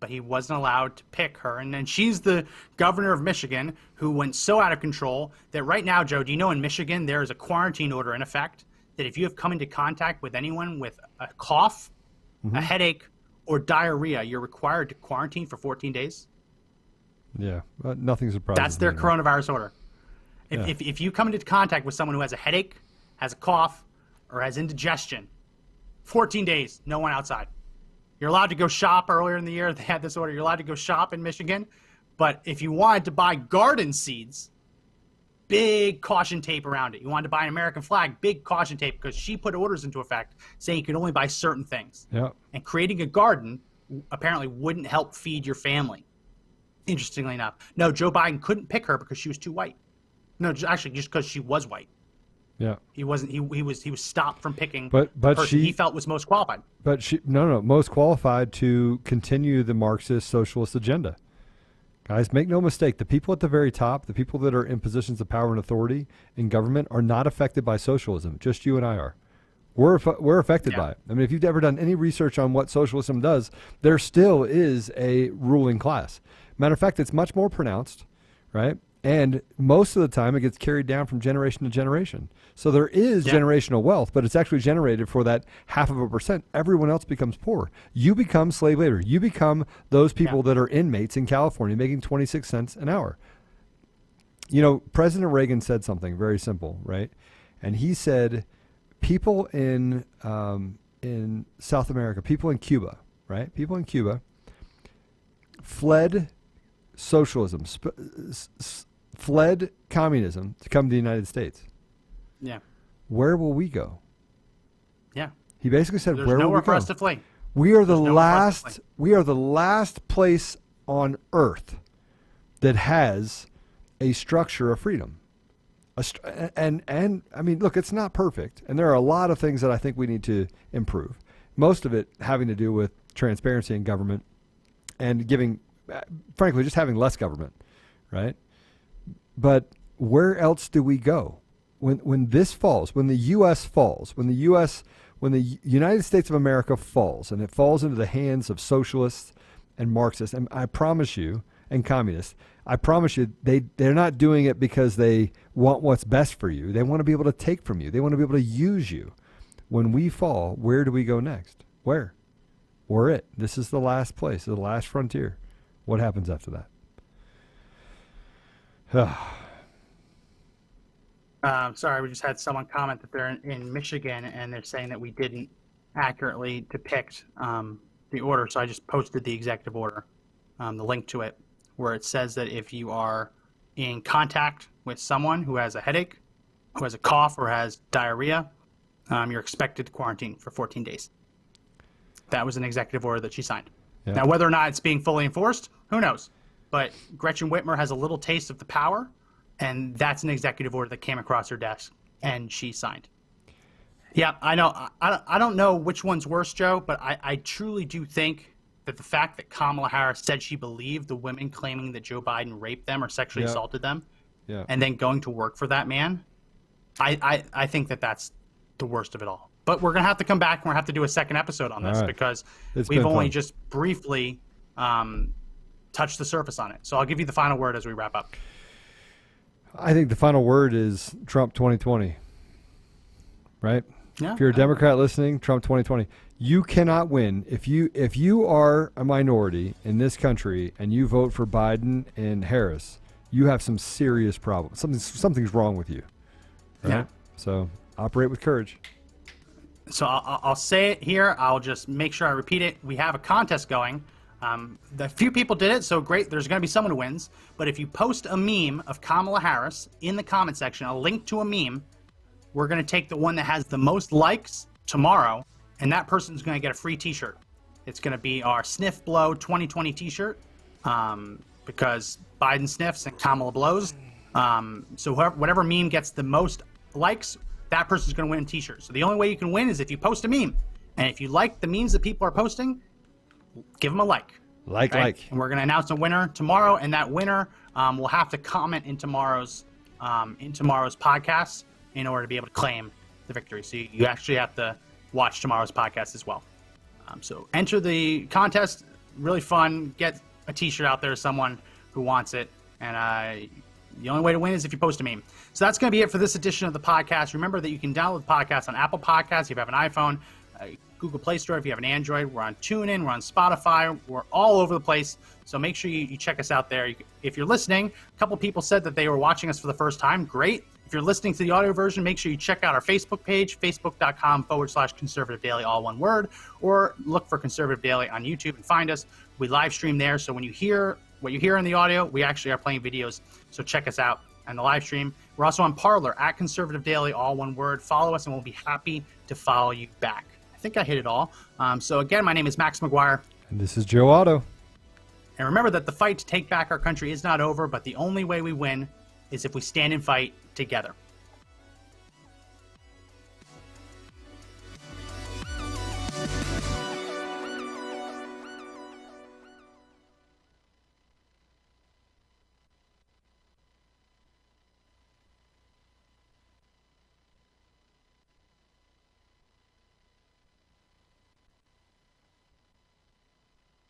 [SPEAKER 4] but he wasn't allowed to pick her. And then she's the governor of Michigan who went so out of control that right now, Joe, do you know in Michigan there is a quarantine order in effect that if you have come into contact with anyone with a cough, a headache, or diarrhea, you're required to quarantine for 14 days?
[SPEAKER 2] Yeah, nothing surprising.
[SPEAKER 4] That's their coronavirus order. If you come into contact with someone who has a headache, has a cough, or has indigestion, 14 days, no one outside. You're allowed to go shop. Earlier in the year, they had this order. You're allowed to go shop in Michigan. But if you wanted to buy garden seeds, big caution tape around it. You wanted to buy an American flag, big caution tape, because she put orders into effect saying you could only buy certain things.
[SPEAKER 2] Yeah.
[SPEAKER 4] And creating a garden apparently wouldn't help feed your family. Interestingly enough. No, Joe Biden couldn't pick her because she was too white. No, actually, just because she was white.
[SPEAKER 2] Yeah.
[SPEAKER 4] He wasn't. He was stopped from picking
[SPEAKER 2] but
[SPEAKER 4] the person he felt was most qualified.
[SPEAKER 2] But she most qualified to continue the Marxist socialist agenda. Guys, make no mistake, the people at the very top, the people that are in positions of power and authority in government are not affected by socialism. Just you and I are. We're affected by it. I mean, if you've ever done any research on what socialism does, there still is a ruling class. Matter of fact, it's much more pronounced, right? And most of the time, it gets carried down from generation to generation. So there is generational wealth, but it's actually generated for that 0.5%. Everyone else becomes poor. You become slave labor. You become those people that are inmates in California making 26 cents an hour. You know, President Reagan said something very simple, right? And he said, people in South America, people in Cuba, right? People in Cuba fled socialism, fled communism to come to the United States.
[SPEAKER 4] Yeah.
[SPEAKER 2] Where will we go?
[SPEAKER 4] Yeah.
[SPEAKER 2] He basically said,
[SPEAKER 4] There's
[SPEAKER 2] where will we
[SPEAKER 4] nowhere
[SPEAKER 2] go?
[SPEAKER 4] for us to flee.
[SPEAKER 2] We are the last. We are the last place on Earth that has a structure of freedom. And I mean, look, it's not perfect, and there are a lot of things that I think we need to improve. Most of it having to do with transparency in government and giving, frankly, just having less government, right? But where else do we go when this falls? When the U.S. falls? When the United States of America falls, and it falls into the hands of socialists and Marxists, and I promise you, and communists, I promise you, they're not doing it because they want what's best for you. They want to be able to take from you. They want to be able to use you. When we fall, where do we go next? Where? We're it. This is the last place, the last frontier. What happens after that?
[SPEAKER 4] Sorry, we just had someone comment that they're in Michigan, and they're saying that we didn't accurately depict the order. So I just posted the executive order, the link to it, where it says that if you are in contact with someone who has a headache, who has a cough, or has diarrhea, you're expected to quarantine for 14 days. That was an executive order that she signed.
[SPEAKER 2] Yeah.
[SPEAKER 4] Now, whether or not it's being fully enforced, who knows? But Gretchen Whitmer has a little taste of the power, and that's an executive order that came across her desk, and she signed. Yeah, I know. I don't know which one's worse, Joe, but I truly do think that the fact that Kamala Harris said she believed the women claiming that Joe Biden raped them or sexually assaulted them, and then going to work for that man, I think that that's the worst of it all. But we're going to have to come back and we're going to have to do a second episode on this because we've only just briefly touched the surface on it. So I'll give you the final word as we wrap up.
[SPEAKER 2] I think the final word is Trump 2020, right?
[SPEAKER 4] Yeah.
[SPEAKER 2] If you're a Democrat listening, Trump 2020. You cannot win if you are a minority in this country and you vote for Biden and Harris. You have some serious problems. Something's wrong with you. Right?
[SPEAKER 4] Yeah.
[SPEAKER 2] So operate with courage.
[SPEAKER 4] So I'll say it here. I'll just make sure I repeat it. We have a contest going. The few people did it, so great. There's going to be someone who wins. But if you post a meme of Kamala Harris in the comment section, a link to a meme, we're going to take the one that has the most likes tomorrow, and that person's going to get a free T-shirt. It's going to be our Sniff Blow 2020 T-shirt because Biden sniffs and Kamala blows. So whatever meme gets the most likes, that person's going to win a T-shirt. So the only way you can win is if you post a meme. And if you like the memes that people are posting, give them a like.
[SPEAKER 2] Like.
[SPEAKER 4] And we're going to announce a winner tomorrow, and that winner will have to comment in tomorrow's podcast in order to be able to claim the victory. So you actually have to watch tomorrow's podcast as well. So enter the contest. Really fun. Get a T-shirt out there to someone who wants it. And the only way to win is if you post a meme. So that's going to be it for this edition of the podcast. Remember that you can download the podcast on Apple Podcasts if you have an iPhone, Google Play Store if you have an Android. We're on TuneIn. We're on Spotify. We're all over the place. So make sure you check us out there. If you're listening, a couple people said that they were watching us for the first time. Great. If you're listening to the audio version, make sure you check out our Facebook page, facebook.com/Conservative Daily, all one word, or look for Conservative Daily on YouTube and find us. We live stream there. So when you hear what you hear in the audio, we actually are playing videos. So check us out on the live stream. We're also on Parler @Conservative Daily, all one word. Follow us and we'll be happy to follow you back. I think I hit it all. So again, my name is Max McGuire.
[SPEAKER 2] And this is Joe Otto.
[SPEAKER 4] And remember that the fight to take back our country is not over, but the only way we win is if we stand and fight together.